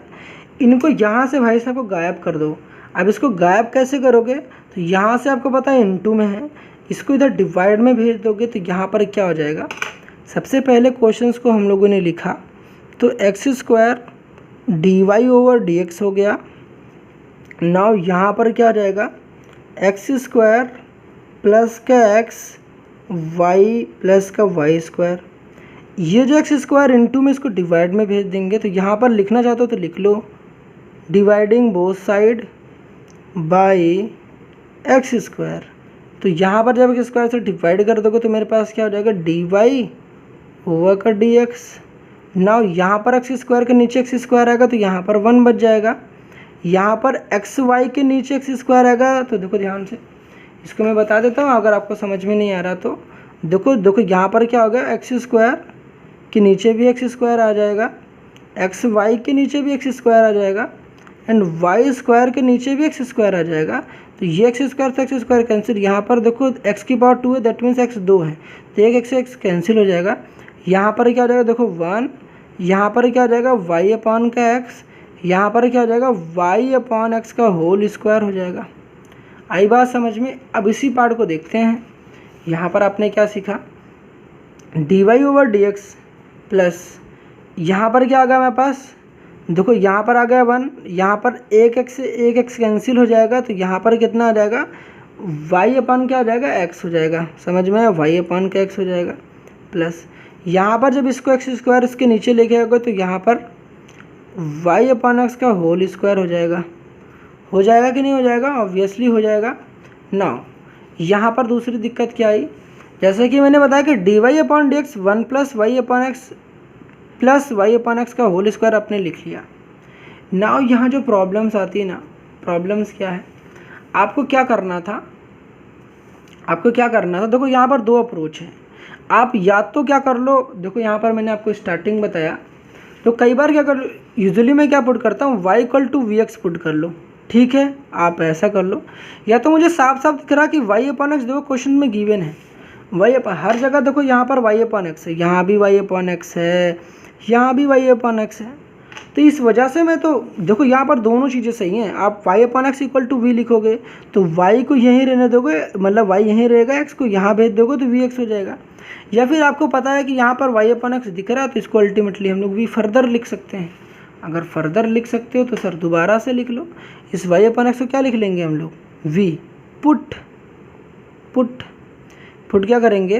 A: इनको यहाँ से भाई साहब को गायब कर दो। अब इसको गायब कैसे करोगे, तो यहाँ से आपको पता है इनटू में है, इसको इधर डिवाइड में भेज दोगे तो यहाँ पर क्या हो जाएगा। सबसे पहले क्वेश्चंस को हम लोगों ने लिखा तो x square d y over d x हो गया। नाउ यहाँ पर क्या हो जाएगा, एक्स स्क्वायर प्लस का एक्स वाई प्लस का वाई स्क्वायर। ये जो एक्स स्क्वायर इंटू में इसको डिवाइड में भेज देंगे, तो यहाँ पर लिखना चाहते हो तो लिख लो, dividing both side by x square. तो यहाँ पर जब एक्स स्क्वायर से डिवाइड कर दोगे तो मेरे पास क्या हो जाएगा, डी वाई ओवर का डी एक्स। नाउ यहाँ पर एक्स स्क्वायर के नीचे एक्स स्क्वायर आएगा तो यहाँ पर 1 बच जाएगा, यहाँ पर एक्स वाई के नीचे एक्स स्क्वायर आएगा। तो देखो ध्यान से इसको मैं बता देता हूँ, अगर आपको समझ में नहीं आ रहा तो देखो यहाँ पर क्या हो गया, एक्स स्क्वायर के नीचे भी एक्स स्क्वायर आ जाएगा, एक्स वाई के नीचे भी एक्स स्क्वायर आ जाएगा, एंड वाई स्क्वायर के नीचे भी एक्स स्क्वायर आ जाएगा। तो ये एक्स स्क्वायर से एक्स स्क्वायर कैंसिल, यहाँ पर देखो एक्स की पावर 2 है, दैट मीन्स एक्स 2 है, तो एक एक्स से एक्स कैंसिल हो जाएगा। यहाँ पर क्या हो जाएगा, देखो 1, यहाँ पर क्या हो जाएगा वाई अपॉन का एक्स, यहाँ पर क्या हो जाएगा वाई अपॉन एक्स का होल स्क्वायर हो जाएगा। आई बात समझ में? अब इसी पार्ट को देखते हैं। यहाँ पर आपने क्या सीखा, d y over d x plus यहाँ पर क्या आ गया मेरे पास, देखो यहाँ पर आ गया 1, यहाँ पर एक एक्स से एक एक्स कैंसिल हो जाएगा, तो यहाँ पर कितना आ जाएगा, वाई अपॉन क्या हो जाएगा, एक्स हो जाएगा। समझ में आया, वाई अपॉन का एक्स हो जाएगा प्लस यहाँ पर जब इसको एक्स स्क्वायर इसके नीचे लेके आएगा तो यहाँ पर वाई अपॉन एक्स का होल स्क्वायर हो जाएगा कि नहीं हो जाएगा, ऑब्वियसली हो जाएगा। नाउ यहाँ पर दूसरी दिक्कत क्या आई, जैसे कि मैंने बताया कि d Y upon D x 1 plus y upon x plus y upon x का होल स्क्वायर आपने लिख लिया। नाउ यहाँ जो प्रॉब्लम्स आती है ना, प्रॉब्लम्स क्या है, आपको क्या करना था, देखो यहाँ पर 2 अप्रोच है। आप या तो क्या कर लो, देखो यहाँ पर मैंने आपको स्टार्टिंग बताया, तो कई बार क्या कर लो, यूजुअली मैं क्या पुट करता हूँ, y equal to we x put कर लो, ठीक है, आप ऐसा कर लो। या तो मुझे साफ साफ दिख रहा कि y अपॉन एक्स देखो क्वेश्चन में गिवन है, y अपॉन हर जगह देखो, यहाँ पर y अपॉन एक्स है, यहाँ भी y अपॉन एक्स है, यहाँ भी y अपॉन एक्स है। तो इस वजह से मैं तो देखो यहाँ पर दोनों चीज़ें सही हैं। आप y upon x equal to v लिखोगे तो y को यहीं रहने दोगे, मतलब y यहीं रहेगा, x को यहाँ भेज दोगे तो वी एक्स हो जाएगा। या फिर आपको पता है कि यहाँ पर y अपॉन एक्स दिख रहा है तो इसको अल्टीमेटली हम लोग वी फर्दर लिख सकते हैं। अगर फर्दर लिख सकते हो तो सर दोबारा से लिख लो, इस y अपॉन एक्स को क्या लिख लेंगे हम लोग, v। पुट क्या करेंगे,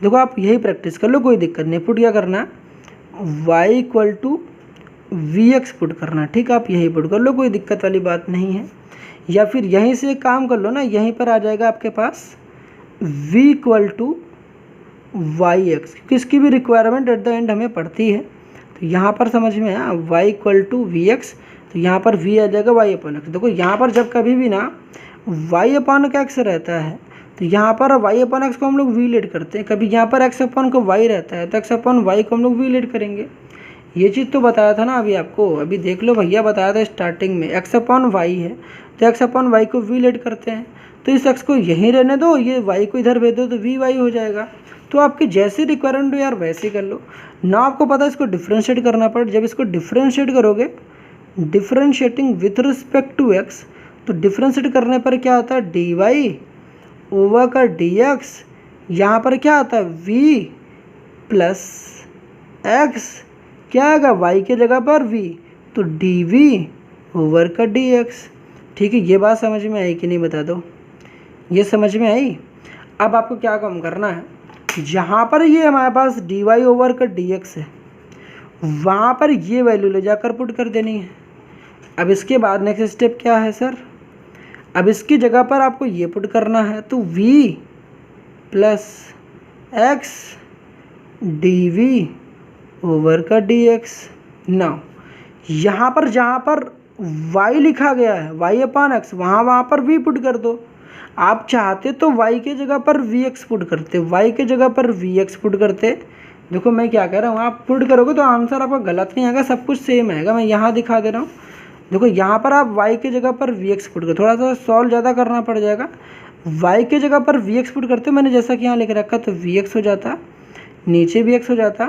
A: देखो आप यही प्रैक्टिस कर लो, कोई दिक्कत नहीं। पुट क्या करना, y equal to we x put करना, ठीक है, आप यही पुट कर लो, कोई दिक्कत वाली बात नहीं है। या फिर यहीं से एक काम कर लो ना, यहीं पर आ जाएगा आपके पास v equal to y x, क्योंकि इसकी भी रिक्वायरमेंट एट द एंड हमें पड़ती है। तो यहाँ पर समझ में आया, y equal to we x, तो यहाँ पर v आ जाएगा y अपॉन एक्स। देखो यहाँ पर जब कभी भी ना y अपॉन का x रहता है तो यहाँ पर y अपॉन एक्स को हम लोग v लेट करते हैं, कभी यहाँ पर x अपॉन को y रहता है तो x अपॉन y को हम लोग v लेट करेंगे। ये चीज़ तो बताया था ना अभी आपको, अभी देख लो भैया, बताया था स्टार्टिंग में, x अपॉन y है तो x अपॉन y को v लेट करते हैं, तो इस x को यहीं रहने दो, ये y को इधर भेज दो तो वी वाई हो जाएगा। तो आपकी जैसी रिक्वायरमेंट हो यार वैसे ही कर लो ना। आपको पता है इसको डिफ्रेंशिएट करना पड़े, जब इसको डिफ्रेंशिएट करोगे, differentiating with respect to x, तो डिफ्रेंशिएट करने पर क्या होता है, डी वाई ओवर का डी एक्स, यहाँ पर क्या आता है v प्लस एक्स, क्या आएगा y के जगह पर v, तो डी वी ओवर का डी एक्स। ठीक है, ये बात समझ में आई कि नहीं बता दो, ये समझ में आई। अब आपको क्या काम करना है, जहाँ पर ये हमारे पास डी वाई ओवर का डी एक्स है वहाँ पर ये वैल्यू ले जाकर पुट कर देनी है। अब इसके बाद नेक्स्ट स्टेप क्या है सर, अब इसकी जगह पर आपको ये पुट करना है, तो v plus x d v over का डी एक्स। नाउ यहाँ पर जहाँ पर y लिखा गया है y अपॉन एक्स, वहाँ पर v पुट कर दो। आप चाहते तो y के जगह पर वी एक्स पुट करते, y के जगह पर वी एक्स पुट करते। देखो मैं क्या कह रहा हूँ, आप पुट करोगे तो आंसर आपका गलत नहीं आएगा, सब कुछ सेम आएगा। मैं यहाँ दिखा दे रहा हूँ, देखो यहाँ पर आप y के जगह पर वी एक्स पुट करो, थोड़ा सा सॉल्व ज़्यादा करना पड़ जाएगा। y के जगह पर वी एक्स पुट करते हो, मैंने जैसा कि यहाँ लिख रखा, तो वी एक्स हो जाता, नीचे भी एक्स हो जाता,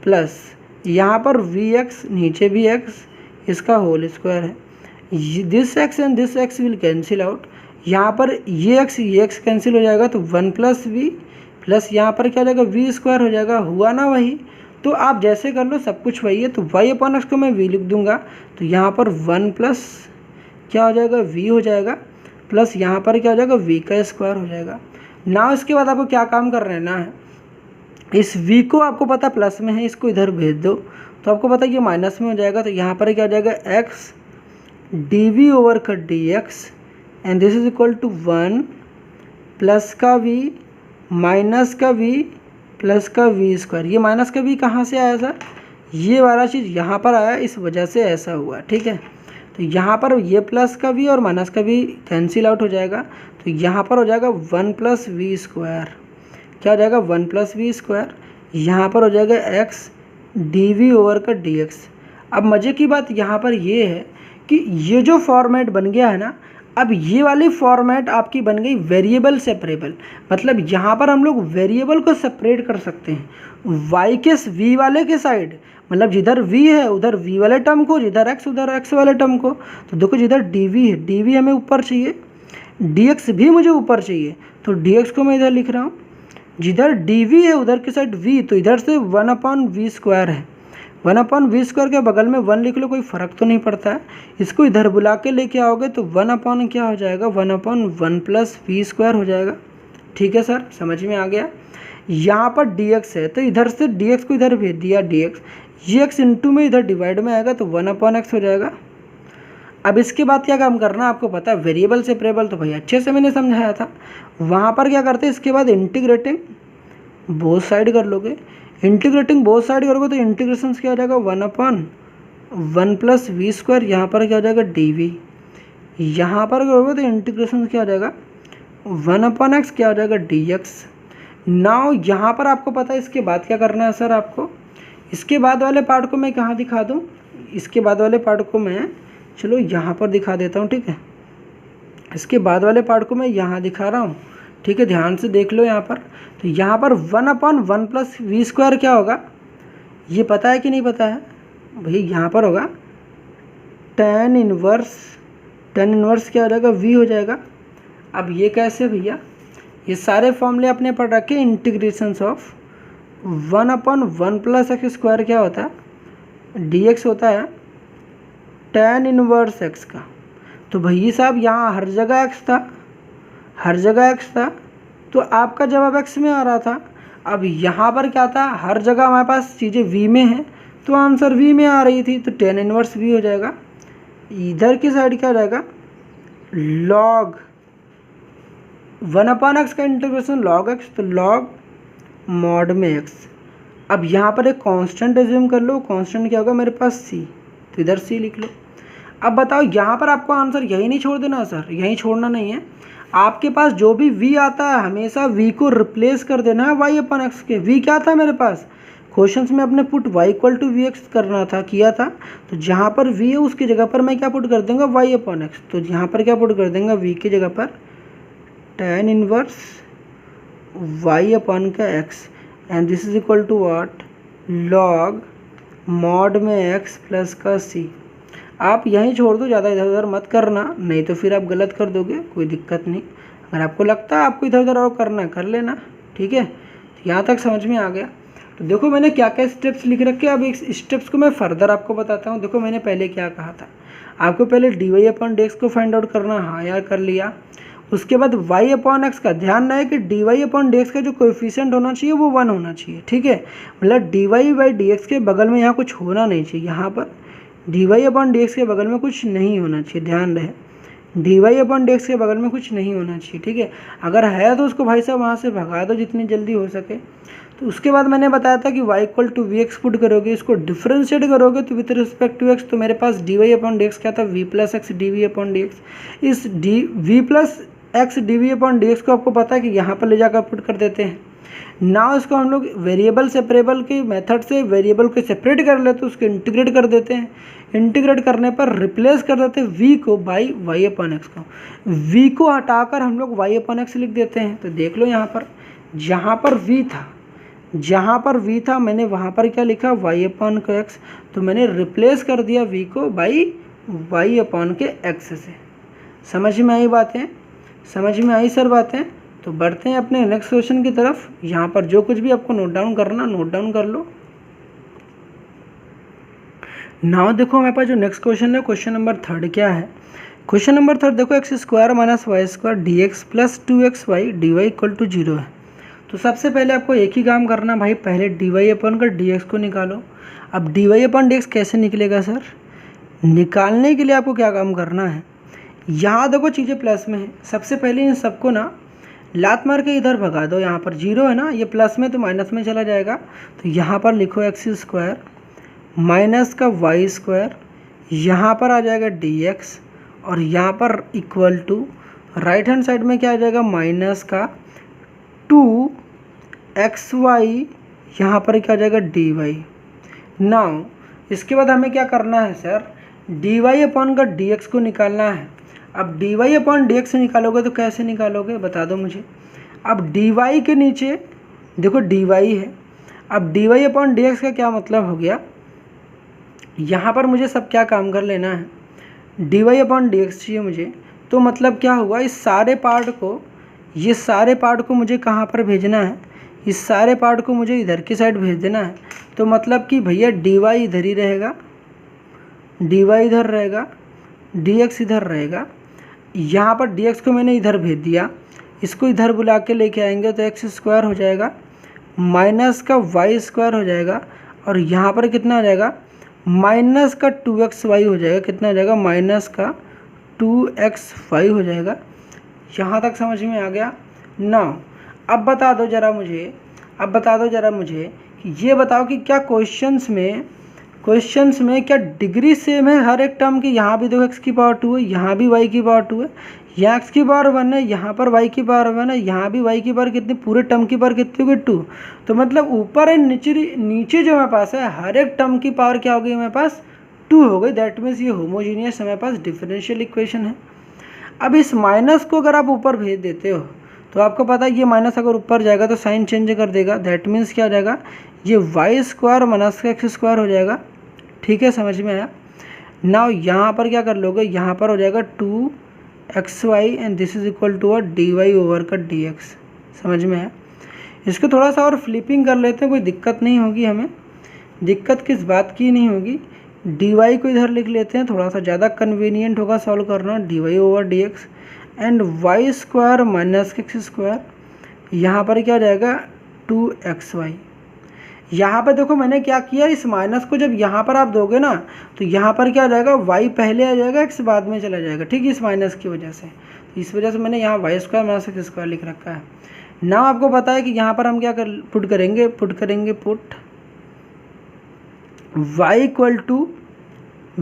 A: प्लस यहाँ पर वी एक्स नीचे भी एक्स, इसका होल स्क्वायर है। This x and this x will cancel out, यहाँ पर ये एक्स कैंसिल हो जाएगा, तो वन प्लस वी प्लस यहाँ पर क्या हो जाएगा वी स्क्वायर हो जाएगा। हुआ ना वही, तो आप जैसे कर लो सब कुछ वही है। तो y अपॉन एक्स को मैं v लिख दूंगा, तो यहाँ पर वन प्लस क्या हो जाएगा v हो जाएगा, प्लस यहाँ पर क्या हो जाएगा v का स्क्वायर हो जाएगा। ना इसके बाद आपको क्या काम कर रहे है, इस v को आपको पता प्लस में है, इसको इधर भेज दो तो आपको पता ये माइनस में हो जाएगा। तो यहाँ पर क्या हो जाएगा x डी वी ओवर का D x and this is equal to one plus का v माइनस का v प्लस का वी स्क्वायर। ये माइनस का v कहाँ से आया सर, ये वाला चीज़ यहाँ पर आया, इस वजह से ऐसा हुआ। ठीक है, तो यहाँ पर ये प्लस का v और माइनस का v कैंसिल आउट हो जाएगा, तो यहाँ पर हो जाएगा वन प्लस वी स्क्वायर। क्या हो जाएगा वन प्लस वी स्क्वायर, यहाँ पर हो जाएगा एक्स डी वी ओवर का डी एक्स। अब मज़े की बात यहाँ पर ये है कि ये जो फॉर्मेट बन गया है ना, अब ये वाली फॉर्मेट आपकी बन गई वेरिएबल सेपरेबल। मतलब यहाँ पर हम लोग वेरिएबल को सेपरेट कर सकते हैं y के v वाले के साइड, मतलब जिधर v है उधर v वाले टर्म को, जिधर x उधर x वाले टर्म को। तो देखो जिधर dv है, dv हमें ऊपर चाहिए, dx भी मुझे ऊपर चाहिए, तो dx को मैं इधर लिख रहा हूँ। जिधर dv है उधर की साइड v, तो इधर से वन अपॉन वी स्क्वायर है, वन अपॉन वी स्क्वायर के बगल में वन लिख लो, कोई फ़र्क तो नहीं पड़ता है। इसको इधर बुला के लेके आओगे तो वन अपॉन क्या हो जाएगा, one upon one plus v square हो जाएगा। ठीक है सर, समझ में आ गया। यहाँ पर dx है तो इधर से dx को इधर भेज दिया, dx ये x इंटू में इधर डिवाइड में आएगा, तो वन अपॉन एक्स हो जाएगा। अब इसके बाद क्या काम करना है आपको पता है, वेरिएबल सेपरेबल तो भाई अच्छे से मैंने समझाया था। वहाँ पर क्या करते हैं, इसके बाद इंटीग्रेटिंग बोथ साइड कर लोगे। इंटीग्रेटिंग बोथ साइड करोगे तो इंटीग्रेशन क्या हो जाएगा, one upon one plus v square. यहाँ पर क्या हो जाएगा डी वी, यहाँ पर करोगे तो इंटीग्रेशन क्या हो जाएगा वन अपॉन एक्स, क्या हो जाएगा डी एक्स। नाउ यहाँ पर आपको पता है इसके बाद क्या करना है सर आपको, इसके बाद वाले पार्ट को मैं कहाँ दिखा दूँ, इसके बाद वाले पार्ट को मैं चलो यहाँ पर दिखा देता हूँ। ठीक है, इसके बाद वाले पार्ट को मैं यहाँ दिखा रहा हूँ। ठीक है, ध्यान से देख लो यहाँ पर। तो यहाँ पर one upon one plus v square क्या होगा, ये पता है कि नहीं पता है भाई, यहाँ पर होगा टेन इनवर्स, टेन इनवर्स क्या हो जाएगा वी हो जाएगा। अब ये कैसे भैया, ये सारे फॉर्मूले अपने पढ़ रखे, integrations of one upon one plus x square क्या होता है डी एक्स होता है टेन इनवर्स एक्स का। तो भैया साहब यहाँ हर जगह एक्स था, हर जगह एक्स था, तो आपका जवाब एक्स में आ रहा था। अब यहाँ पर क्या था, हर जगह हमारे पास चीज़ें वी में हैं, तो आंसर वी में आ रही थी, तो टेन इनवर्स वी हो जाएगा। इधर की साइड क्या हो जाएगा, लॉग वन अपॉन एक्स का इंटीग्रेशन लॉग एक्स, तो लॉग मॉड में एक्स। अब यहाँ पर एक कांस्टेंट एज्यूम कर लो, कांस्टेंट क्या होगा मेरे पास सी, तो इधर सी लिख लो। अब बताओ यहाँ पर आपको आंसर यही नहीं छोड़ देना सर, यहीं छोड़ना नहीं है। आपके पास जो भी v आता है हमेशा v को रिप्लेस कर देना है y अपन एक्स के। v क्या था मेरे पास, क्वेश्चंस में अपने put y equal to we x करना था, किया था। तो जहाँ पर v है उसकी जगह पर मैं क्या पुट कर दूँगा y अपन एक्स। तो यहाँ पर क्या पुट कर देंगे v की जगह पर टेन इनवर्स y अपन का x and this is equal to what, log mod में x प्लस का c। आप यहीं छोड़ दो, ज़्यादा इधर उधर मत करना, नहीं तो फिर आप गलत कर दोगे, कोई दिक्कत नहीं। अगर आपको लगता है आपको इधर उधर और करना है कर लेना, ठीक है। तो यहाँ तक समझ में आ गया। तो देखो मैंने क्या क्या स्टेप्स लिख रखे, अब एक स्टेप्स को मैं फर्दर आपको बताता हूँ। देखो मैंने पहले क्या कहा था, आपको पहले dy/dx को फाइंड आउट करना, हाँ यार कर लिया। उसके बाद y/x का ध्यान रहे कि dy/dx का जो कोएफिशिएंट होना चाहिए वो 1 होना चाहिए, ठीक है। मतलब dy/dx के बगल में यहाँ कुछ होना नहीं चाहिए, यहाँ पर dy/dx के बगल में कुछ नहीं होना चाहिए, ध्यान रहे dy/dx के बगल में कुछ नहीं होना चाहिए, ठीक है। अगर है तो उसको भाई साहब वहाँ से भगा दो जितनी जल्दी हो सके। तो उसके बाद मैंने बताया था कि y=vx पुट करोगे, इसको डिफ्रेंशिएट करोगे तो विथ रिस्पेक्ट टू x, तो मेरे पास dy/dx क्या था, v+x dv/dx। इस v+x dv/dx को आपको पता है कि यहाँ पर ले जाकर पुट कर देते हैं। ना इसको हम लोग वेरिएबल सेपरेबल के मेथड से वेरिएबल को सेपरेट कर लेते, उसको इंटीग्रेट कर देते हैं। इंटीग्रेट करने पर रिप्लेस कर देते हैं v को बाई y/x को, v को हटाकर हम लोग y/x लिख देते हैं। तो देख लो यहाँ पर जहाँ पर v था, जहाँ पर v था मैंने वहाँ पर क्या लिखा y/x, तो मैंने रिप्लेस कर दिया v को बाई y/x से। समझ में आई बातें, समझ में आई सर बातें। तो बढ़ते हैं अपने नेक्स्ट क्वेश्चन की तरफ। यहाँ पर जो कुछ भी आपको नोट डाउन करना नोट डाउन कर लो। नाउ देखो हमारे पास जो नेक्स्ट क्वेश्चन है, क्वेश्चन नंबर 3 क्या है। क्वेश्चन नंबर 3 देखो x² - y² dx + 2xy dy = 0 है। तो सबसे पहले आपको एक ही काम करना भाई, पहले dy/dx को निकालो। अब dy/dx कैसे निकलेगा सर, निकालने के लिए आपको क्या काम करना है, यहाँ देखो चीज़ें प्लस में है, सबसे पहले इन सबको ना लात मार के इधर भगा दो। यहाँ पर 0 है ना, ये प्लस में तो माइनस में चला जाएगा। तो यहाँ पर लिखो x² माइनस का y², यहाँ पर आ जाएगा dx, और यहाँ पर equal to right hand side में क्या आ जाएगा माइनस का 2xy, यहाँ पर क्या आ जाएगा dy। नाउ इसके बाद हमें क्या करना है सर, dy/dx को निकालना है। अब dy/dx निकालोगे तो कैसे निकालोगे बता दो मुझे। अब dy के नीचे देखो dy है, अब dy/dx का क्या मतलब हो गया, यहाँ पर मुझे सब क्या काम कर लेना है, dy/dx चाहिए मुझे। तो मतलब क्या हुआ, इस सारे पार्ट को, ये सारे पार्ट को मुझे कहाँ पर भेजना है, इस सारे पार्ट को मुझे इधर की साइड भेज देना है। तो मतलब कि भैया dy इधर ही रहेगा, dy इधर रहेगा, dx इधर रहेगा। यहाँ पर dx को मैंने इधर भेज दिया, इसको इधर बुला के लेके आएंगे तो x² हो जाएगा माइनस का y² हो जाएगा, और यहाँ पर कितना आ जाएगा माइनस का 2xy हो जाएगा, कितना हो जाएगा माइनस का 2xy हो जाएगा। यहाँ तक समझ में आ गया ना। अब बता दो ज़रा मुझे, अब बता दो ज़रा मुझे कि ये बताओ कि क्या क्वेश्चंस में क्या डिग्री सेम है हर एक टर्म की। यहाँ भी देखो x⁻2 है, यहाँ भी y⁻2 है, यहाँ x⁻1 है, यहाँ पर y⁻1 है, यहाँ भी y कितनी, पूरे टर्म की पावर कितनी होगी 2। तो मतलब ऊपर एंड नीचे जो हमारे पास है हर एक टर्म की पावर क्या हो गई हमारे पास 2 हो गई। दैट मीन्स ये होमोजीनियस हमारे पास डिफरेंशियल इक्वेशन है। अब इस माइनस को अगर आप ऊपर भेज देते हो तो आपको पता है ये माइनस अगर ऊपर जाएगा तो साइन चेंज कर देगा। दैट मीन्स क्या हो जाएगा, ये y² माइनस का x² हो जाएगा। ठीक है, समझ में आया। नाउ यहाँ पर क्या कर लोगे, यहाँ पर हो जाएगा 2xy and this is equal to dy/dx। समझ में आया। इसको थोड़ा सा और फ्लिपिंग कर लेते हैं, कोई दिक्कत नहीं होगी हमें। दिक्कत किस बात की नहीं होगी, dy को इधर लिख लेते हैं, थोड़ा सा ज़्यादा कन्वीनियंट होगा सॉल्व करना। dy/dx and y² minus x², यहाँ पर क्या हो जाएगा 2xy। यहाँ पर देखो मैंने क्या किया, इस माइनस को जब यहाँ पर आप दोगे ना तो यहाँ पर क्या आ जाएगा, y पहले आ जाएगा, x बाद में चला जाएगा। ठीक है, इस माइनस की वजह से, तो इस वजह से मैंने यहाँ y² माइनस x² लिख रखा है। नाउ आपको पता है कि यहाँ पर हम क्या पुट करेंगे पुट y =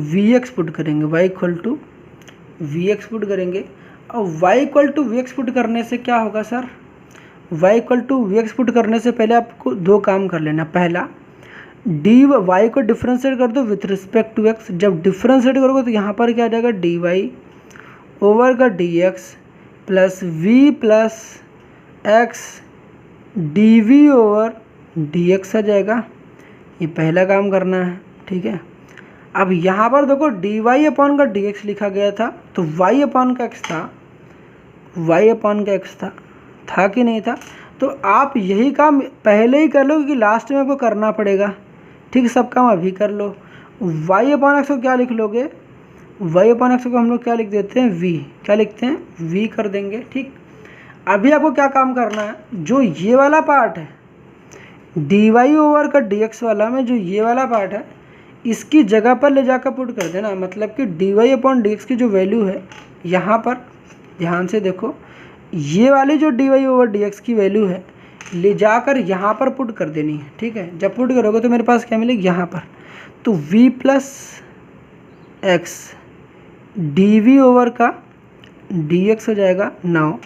A: vx पुट करेंगे, y = vx पुट करेंगे। और y = vx पुट करने से क्या होगा सर, y = vx पुट करने से पहले आपको दो काम कर लेना। पहला, y को डिफ्रेंशिएट कर दो विथ रिस्पेक्ट टू x। जब डिफ्रेंशिएट करोगे तो यहाँ पर क्या आ जाएगा dy/dx plus v plus x dv/dx आ जाएगा। ये पहला काम करना है। ठीक है, अब यहाँ पर देखो dy/dx लिखा गया था, तो y/x था, वाई अपॉन का एक्स था कि नहीं था। तो आप यही काम पहले ही कर लो क्योंकि लास्ट में आपको करना पड़ेगा। ठीक, सब काम अभी कर लो। वाई अपॉन एक्स को क्या लिख लोगे, वाई अपॉन एक्स को हम लोग क्या लिख देते हैं, वी। क्या लिखते हैं, वी कर देंगे। ठीक, अभी आपको क्या काम करना है, जो ये वाला पार्ट है डी वाई ओवर का डी एक्स वाला में, जो ये वाला पार्ट है इसकी जगह पर ले जाकर पुट कर देना। मतलब कि d Y upon D x की जो वैल्यू है यहाँ पर ध्यान से देखो, ये वाली जो d y over d x की वैल्यू है ले जाकर यहाँ पर पुट कर देनी है। ठीक है, जब पुट करोगे तो मेरे पास क्या मिलेगी यहाँ पर, तो v plus x d v over का डी एक्स हो जाएगा। नाउ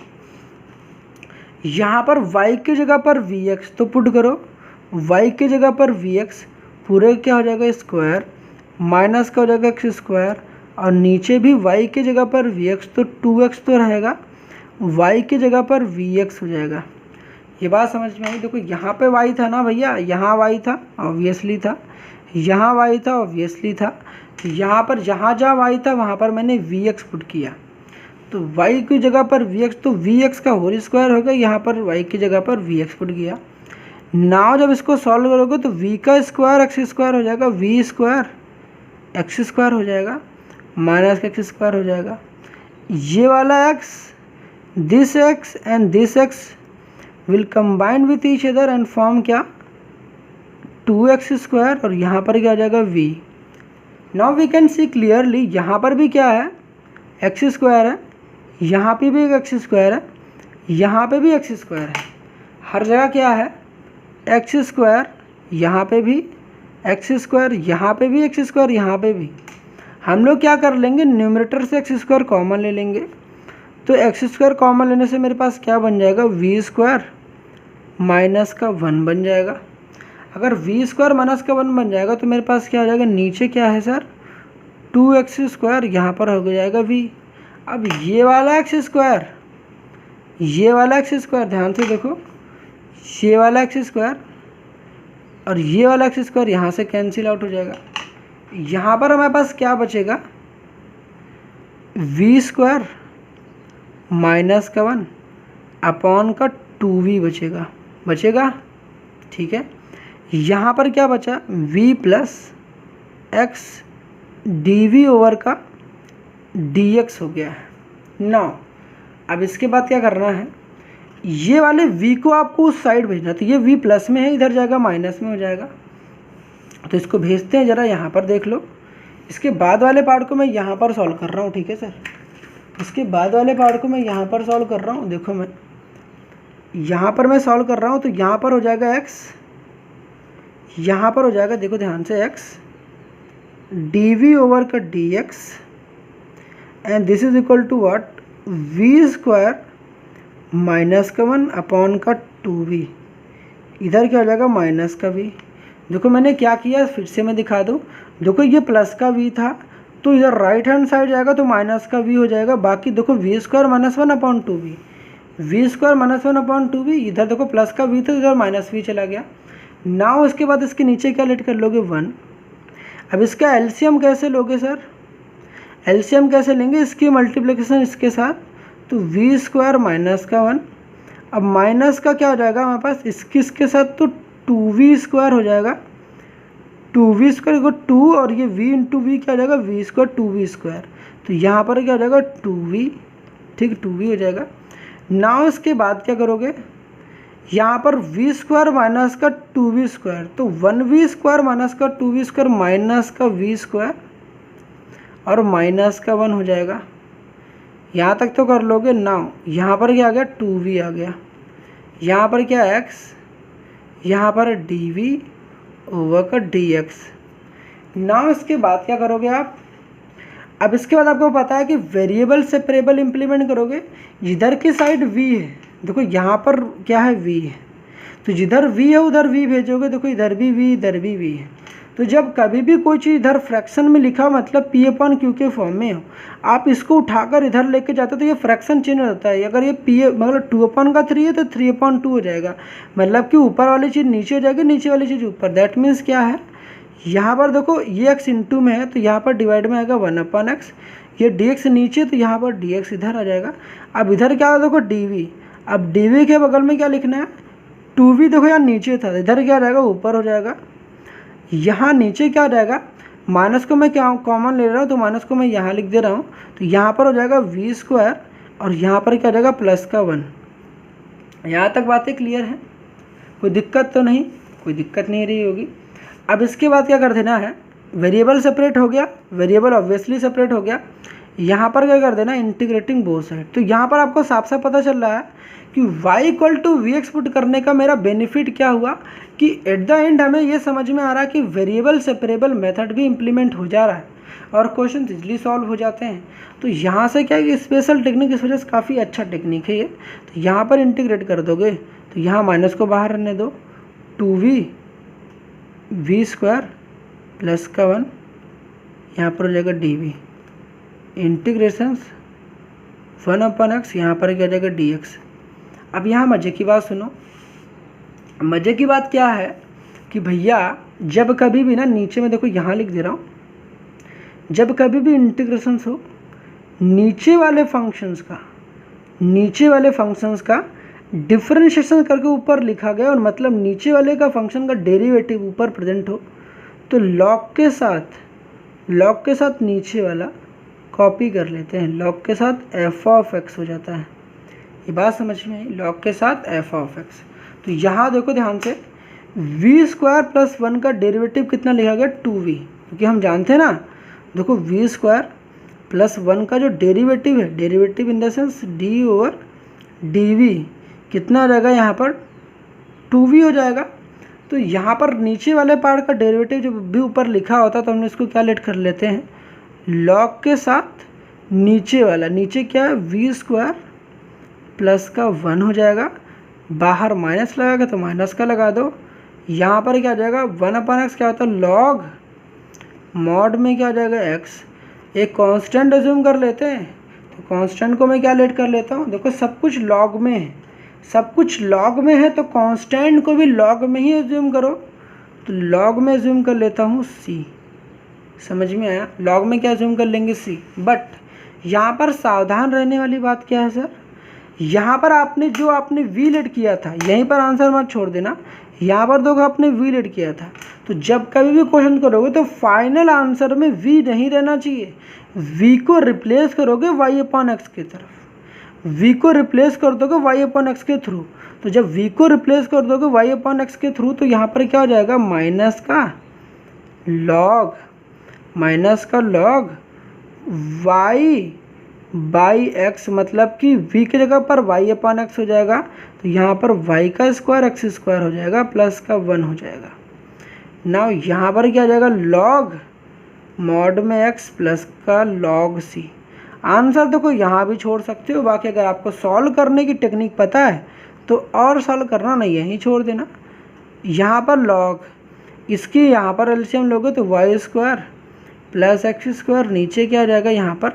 A: यहाँ पर y की जगह पर वी एक्स, तो पुट करो y की जगह पर वी एक्स, पूरे क्या हो जाएगा स्क्वायर, माइनस का हो जाएगा एक्स स्क्वायर, और नीचे भी y की जगह पर वी एक्स, तो 2x तो रहेगा, y की जगह पर वी एक्स हो जाएगा। ये बात समझ में आई। देखो यहाँ पे y था ना भैया, यहाँ y था ऑब्वियसली था, यहाँ y था ऑब्वियसली था, यहाँ पर जहाँ जहाँ y था वहाँ पर मैंने वी एक्स पुट किया, तो y की जगह पर वी एक्स, तो वी एक्स का होल स्क्वायर हो गया, यहाँ पर y की जगह पर वी एक्स पुट किया। नाउ जब इसको सॉल्व करोगे तो v का स्क्वायर एक्स स्क्वायर हो जाएगा, v स्क्वायर एक्स स्क्वायर हो जाएगा, माइनस का एक्स स्क्वायर हो जाएगा। ये वाला x, this x and this x will combine with each other and form क्या, 2x स्क्वायर, और यहाँ पर क्या आ जाएगा v। Now we can see clearly, यहाँ पर भी क्या है एक्स स्क्वायर है, यहाँ पे भी एक एक्स स्क्वायर है, यहाँ पे भी एक्स स्क्वायर है, हर जगह क्या है एक्स स्क्वायर, यहाँ पे भी एक्स स्क्वायर, यहाँ पे भी एक्स स्क्वायर, यहाँ पे भी। हम लोग क्या कर लेंगे, न्यूमरेटर से एक्स स्क्वायर कॉमन ले लेंगे, तो एक्स स्क्वायर कॉमन लेने से मेरे पास क्या बन जाएगा, वी स्क्वायर माइनस का 1 बन जाएगा। अगर वी स्क्वायर माइनस का 1 बन जाएगा तो मेरे पास क्या आ जाएगा, नीचे क्या है सर 2x स्क्वायर, यहाँ पर हो जाएगा v। अब ये वाला एक्स स्क्वायर, ये वाला एक्स स्क्वायर, ध्यान से देखो, ये वाला एक्स स्क्वायर और ये वाला एक्स स्क्वायर यहाँ से कैंसिल आउट हो जाएगा। यहाँ पर हमारे पास क्या बचेगा, वी स्क्वायर माइनस का 1 अपॉन का 2v बचेगा। ठीक है, यहाँ पर क्या बचा, v plus x d v over का डी एक्स हो गया है। नाउ अब इसके बाद क्या करना है, ये वाले v को आपको उस साइड भेजना, तो ये v प्लस में है, इधर जाएगा माइनस में हो जाएगा, तो इसको भेजते हैं। ज़रा यहाँ पर देख लो, इसके बाद वाले पार्ट को मैं यहाँ पर सॉल्व कर रहा हूँ। ठीक है सर, इसके बाद वाले पार्ट को मैं यहाँ पर सॉल्व कर रहा हूँ। देखो मैं यहाँ पर मैं सॉल्व कर रहा हूँ, तो यहाँ पर हो जाएगा x, यहाँ पर हो जाएगा, देखो ध्यान से, x डी वी ओवर का D x and this is equal to what, v square minus का 1 अपॉन का 2v, इधर क्या हो जाएगा माइनस का v। देखो मैंने क्या किया, फिर से मैं दिखा दूँ, देखो ये प्लस का v था तो इधर राइट हैंड साइड जाएगा तो माइनस का v हो जाएगा। बाकी देखो v square minus 1 upon 2v, v square minus 1 upon 2v, इधर देखो प्लस का v था, इधर माइनस v चला गया। नाउ इसके बाद इसके नीचे क्या लेट कर लोगे 1। अब इसका एलसीएम कैसे लोगे सर, एलसीएम कैसे लेंगे, इसकी मल्टीप्लिकेशन इसके साथ, तो वी स्क्वायर माइनस का 1, अब माइनस का क्या हो जाएगा हमारे पास इसके साथ, तो 2v स्क्वायर हो जाएगा, 2v स्क्वायर को 2 और ये v इंटू वी क्या हो जाएगा, वी स्क्वायर 2v स्क्वायर, तो यहाँ पर क्या हो जाएगा 2v। ठीक, 2v हो जाएगा। नाउ इसके बाद क्या करोगे, यहाँ पर v स्क्वायर माइनस का 2v स्क्वायर, तो 1v स्क्वायर माइनस का 2v स्क्वायर माइनस का v स्क्वायर और माइनस का 1 हो जाएगा। यहाँ तक तो कर लोगे। नाउ यहाँ पर क्या आ गया, 2v आ गया, यहाँ पर क्या x, यहाँ पर dv ओवर का dx। नाउ इसके बाद क्या करोगे आप, अब इसके बाद आपको पता है कि वेरिएबल सेपरेबल इंप्लीमेंट करोगे। जिधर की साइड v है, देखो यहाँ पर क्या है v है, तो जिधर v है उधर v भेजोगे। देखो इधर भी v, इधर भी v है, तो जब कभी भी कोई चीज़ इधर फ्रैक्शन में लिखा हो, मतलब p अपॉन q के फॉर्म में हो, आप इसको उठाकर इधर लेके जाते हो तो ये फ्रैक्शन चेंज हो जाता है। अगर ये p मतलब 2 अपॉन का 3 है तो 3 अपॉन 2 हो जाएगा, मतलब कि ऊपर वाली चीज़ नीचे हो जाएगी, नीचे वाली चीज़ ऊपर। दैट मीन्स क्या है, यहाँ पर देखो ये x इंटू में है तो यहाँ पर डिवाइड में आएगा 1/x, ये dx नीचे तो यहाँ पर dx इधर आ जाएगा। अब इधर क्या है देखो dv, अब dv के बगल में क्या लिखना है 2v, देखो यहाँ नीचे था इधर क्या आ जाएगा ऊपर हो जाएगा। यहाँ नीचे क्या आ जाएगा, माइनस को मैं क्या कॉमन ले रहा हूँ तो माइनस को मैं यहाँ लिख दे रहा हूँ, तो यहाँ पर हो जाएगा v² और यहाँ पर क्या आ जाएगा +1। यहाँ तक बातें क्लियर है, कोई दिक्कत तो नहीं, कोई दिक्कत नहीं रही होगी। अब इसके बाद क्या कर देना है, वेरिएबल सेपरेट हो गया, वेरिएबल ऑब्वियसली सेपरेट हो गया। यहाँ पर क्या कर देना इंटीग्रेटिंग बोथ साइड, तो यहाँ पर आपको साफ साफ पता चल रहा है कि y = vx पुट करने का मेरा बेनिफिट क्या हुआ कि एट द एंड हमें ये समझ में आ रहा है कि वेरिएबल सेपरेबल मेथड भी इम्प्लीमेंट हो जा रहा है और क्वेश्चन इजली सॉल्व हो जाते हैं। तो यहाँ से क्या है कि स्पेशल टेक्निक इस वजह से काफ़ी अच्छा टेक्निक है ये। तो यहाँ पर इंटीग्रेट कर दोगे तो यहाँ माइनस को बाहर रहने दो, 2v v² +1 यहाँ पर हो जाएगा dv इंटीग्रेशन 1/x, यहाँ पर क्या हो जाएगा dx। अब यहाँ मज़े की बात सुनो, मज़े की बात क्या है कि भैया जब कभी भी ना नीचे में देखो यहाँ लिख दे रहा हूँ, जब कभी भी इंटीग्रेशन हो नीचे वाले फंक्शंस का डिफरेंशिएशन करके ऊपर लिखा गया और मतलब नीचे वाले का फंक्शन का डेरिवेटिव ऊपर प्रेजेंट हो तो लॉग के साथ नीचे वाला कॉपी कर लेते हैं, लॉग के साथ f(x) हो जाता है। ये बात समझ में आई, लॉग के साथ f(x). तो यहाँ देखो ध्यान से v² +1 का डेरिवेटिव कितना लिखा गया 2v, क्योंकि हम जानते हैं ना देखो v² +1 का जो डेरिवेटिव है, derivative in the sense d/dv कितना हो जाएगा, यहाँ पर 2v हो जाएगा। तो यहाँ पर नीचे वाले पार्ट का डेरिवेटिव जो भी ऊपर लिखा होता है तो हम इसको क्या लेट कर लेते हैं लॉग के साथ नीचे वाला, नीचे क्या है v² +1 हो जाएगा, बाहर माइनस लगाएगा तो माइनस का लगा दो, यहाँ पर क्या आ जाएगा 1/x क्या होता है लॉग मॉड में क्या आ जाएगा x। एक कांस्टेंट अज्यूम कर लेते हैं तो कांस्टेंट को मैं क्या लेट कर लेता हूँ, देखो सब कुछ लॉग में है, सब कुछ लॉग में है तो कांस्टेंट को भी लॉग में ही अज्यूम करो, तो लॉग में अज्यूम कर लेता हूँ c। समझ में आया, लॉग में क्या अज्यूम कर लेंगे c। बट यहाँ पर सावधान रहने वाली बात क्या है सर, यहाँ पर आपने v लेट किया था यहीं पर आंसर मत छोड़ देना, यहाँ पर देखो आपने v लेट किया था तो जब कभी भी क्वेश्चन करोगे तो फाइनल आंसर में v नहीं रहना चाहिए, v को रिप्लेस करोगे y/x की तरफ, v को रिप्लेस कर दोगे y/x के थ्रू। तो जब v को रिप्लेस कर दोगे y/x के थ्रू तो यहाँ पर क्या हो जाएगा माइनस का लॉग y/x, मतलब कि v की जगह पर y/x हो जाएगा तो यहाँ पर y² x² हो जाएगा +1 हो जाएगा। नाउ यहाँ पर क्या हो जाएगा लॉग मॉड में x प्लस का लॉग c। आंसर देखो यहाँ भी छोड़ सकते हो, बाकी अगर आपको सॉल्व करने की टेक्निक पता है तो और सॉल्व करना नहीं यहीं छोड़ देना। यहाँ पर लॉग इसकी यहाँ पर एलसीएम लोगे तो y² +x², नीचे क्या आ जाएगा यहाँ पर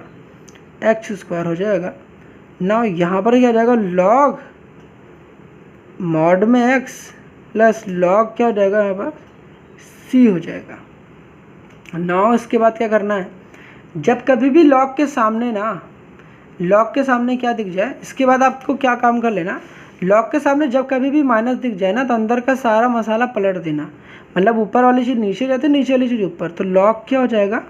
A: x² हो जाएगा। ना यहाँ पर क्या आ जाएगा लॉग मॉड में x प्लस लॉग क्या हो जाएगा यहाँ पर c हो जाएगा। ना इसके बाद क्या करना है, जब कभी भी लॉग के सामने क्या दिख जाए, इसके बाद आपको क्या काम कर लेना, लॉग के सामने जब कभी भी माइनस दिख जाए ना तो अंदर का सारा मसाला पलट देना, मतलब ऊपर वाली चीज़ नीचे जाती है, नीचे वाली चीज़ ऊपर, तो लॉग क्या हो जाएगा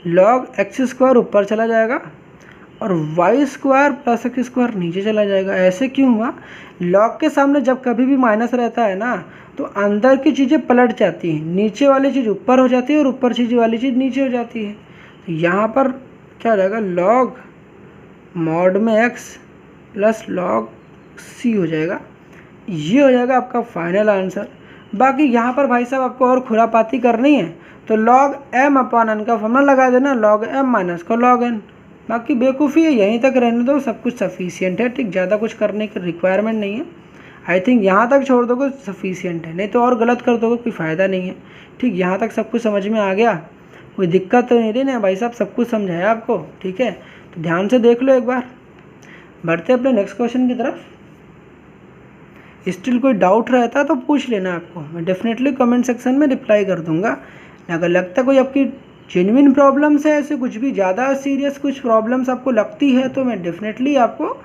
A: लॉग x² ऊपर चला जाएगा और y² + x² नीचे चला जाएगा। ऐसे क्यों हुआ, लॉग के सामने जब कभी भी माइनस रहता है ना तो अंदर की चीज़ें पलट जाती हैं, नीचे वाली चीज़ ऊपर हो जाती है और ऊपर चीज़ वाली चीज़ नीचे हो जाती है। तो यहाँ पर क्या हो जाएगा लॉग मॉड में x प्लस लॉग c हो जाएगा। ये हो जाएगा आपका फाइनल आंसर। बाकी यहाँ पर भाई साहब आपको और खुरापाती करनी है तो log m/n का फॉर्मूला लगा देना, log m माइनस का log n। बाकी बेवकूफ़ी है, यहीं तक रहने दो, सब कुछ सफिशियंट है, ठीक, ज़्यादा कुछ करने की रिक्वायरमेंट नहीं है। आई थिंक यहाँ तक छोड़ दोगे सफिशियंट है, नहीं तो और गलत कर दोगे कोई फ़ायदा नहीं है। ठीक, यहाँ तक सब कुछ समझ में आ गया, कोई दिक्कत तो नहीं रही ना भाई साहब, सब कुछ समझाया आपको, ठीक है। तो ध्यान से देख लो एक बार, बढ़ते अपने नेक्स्ट क्वेश्चन की तरफ। स्टिल कोई डाउट रहता तो पूछ लेना, आपको मैं डेफिनेटली कमेंट सेक्शन में रिप्लाई कर दूंगा। अगर लगता कोई आपकी जेन्युइन प्रॉब्लम्स है, ऐसे कुछ भी ज़्यादा सीरियस कुछ प्रॉब्लम्स आपको लगती है, तो मैं डेफिनेटली आपको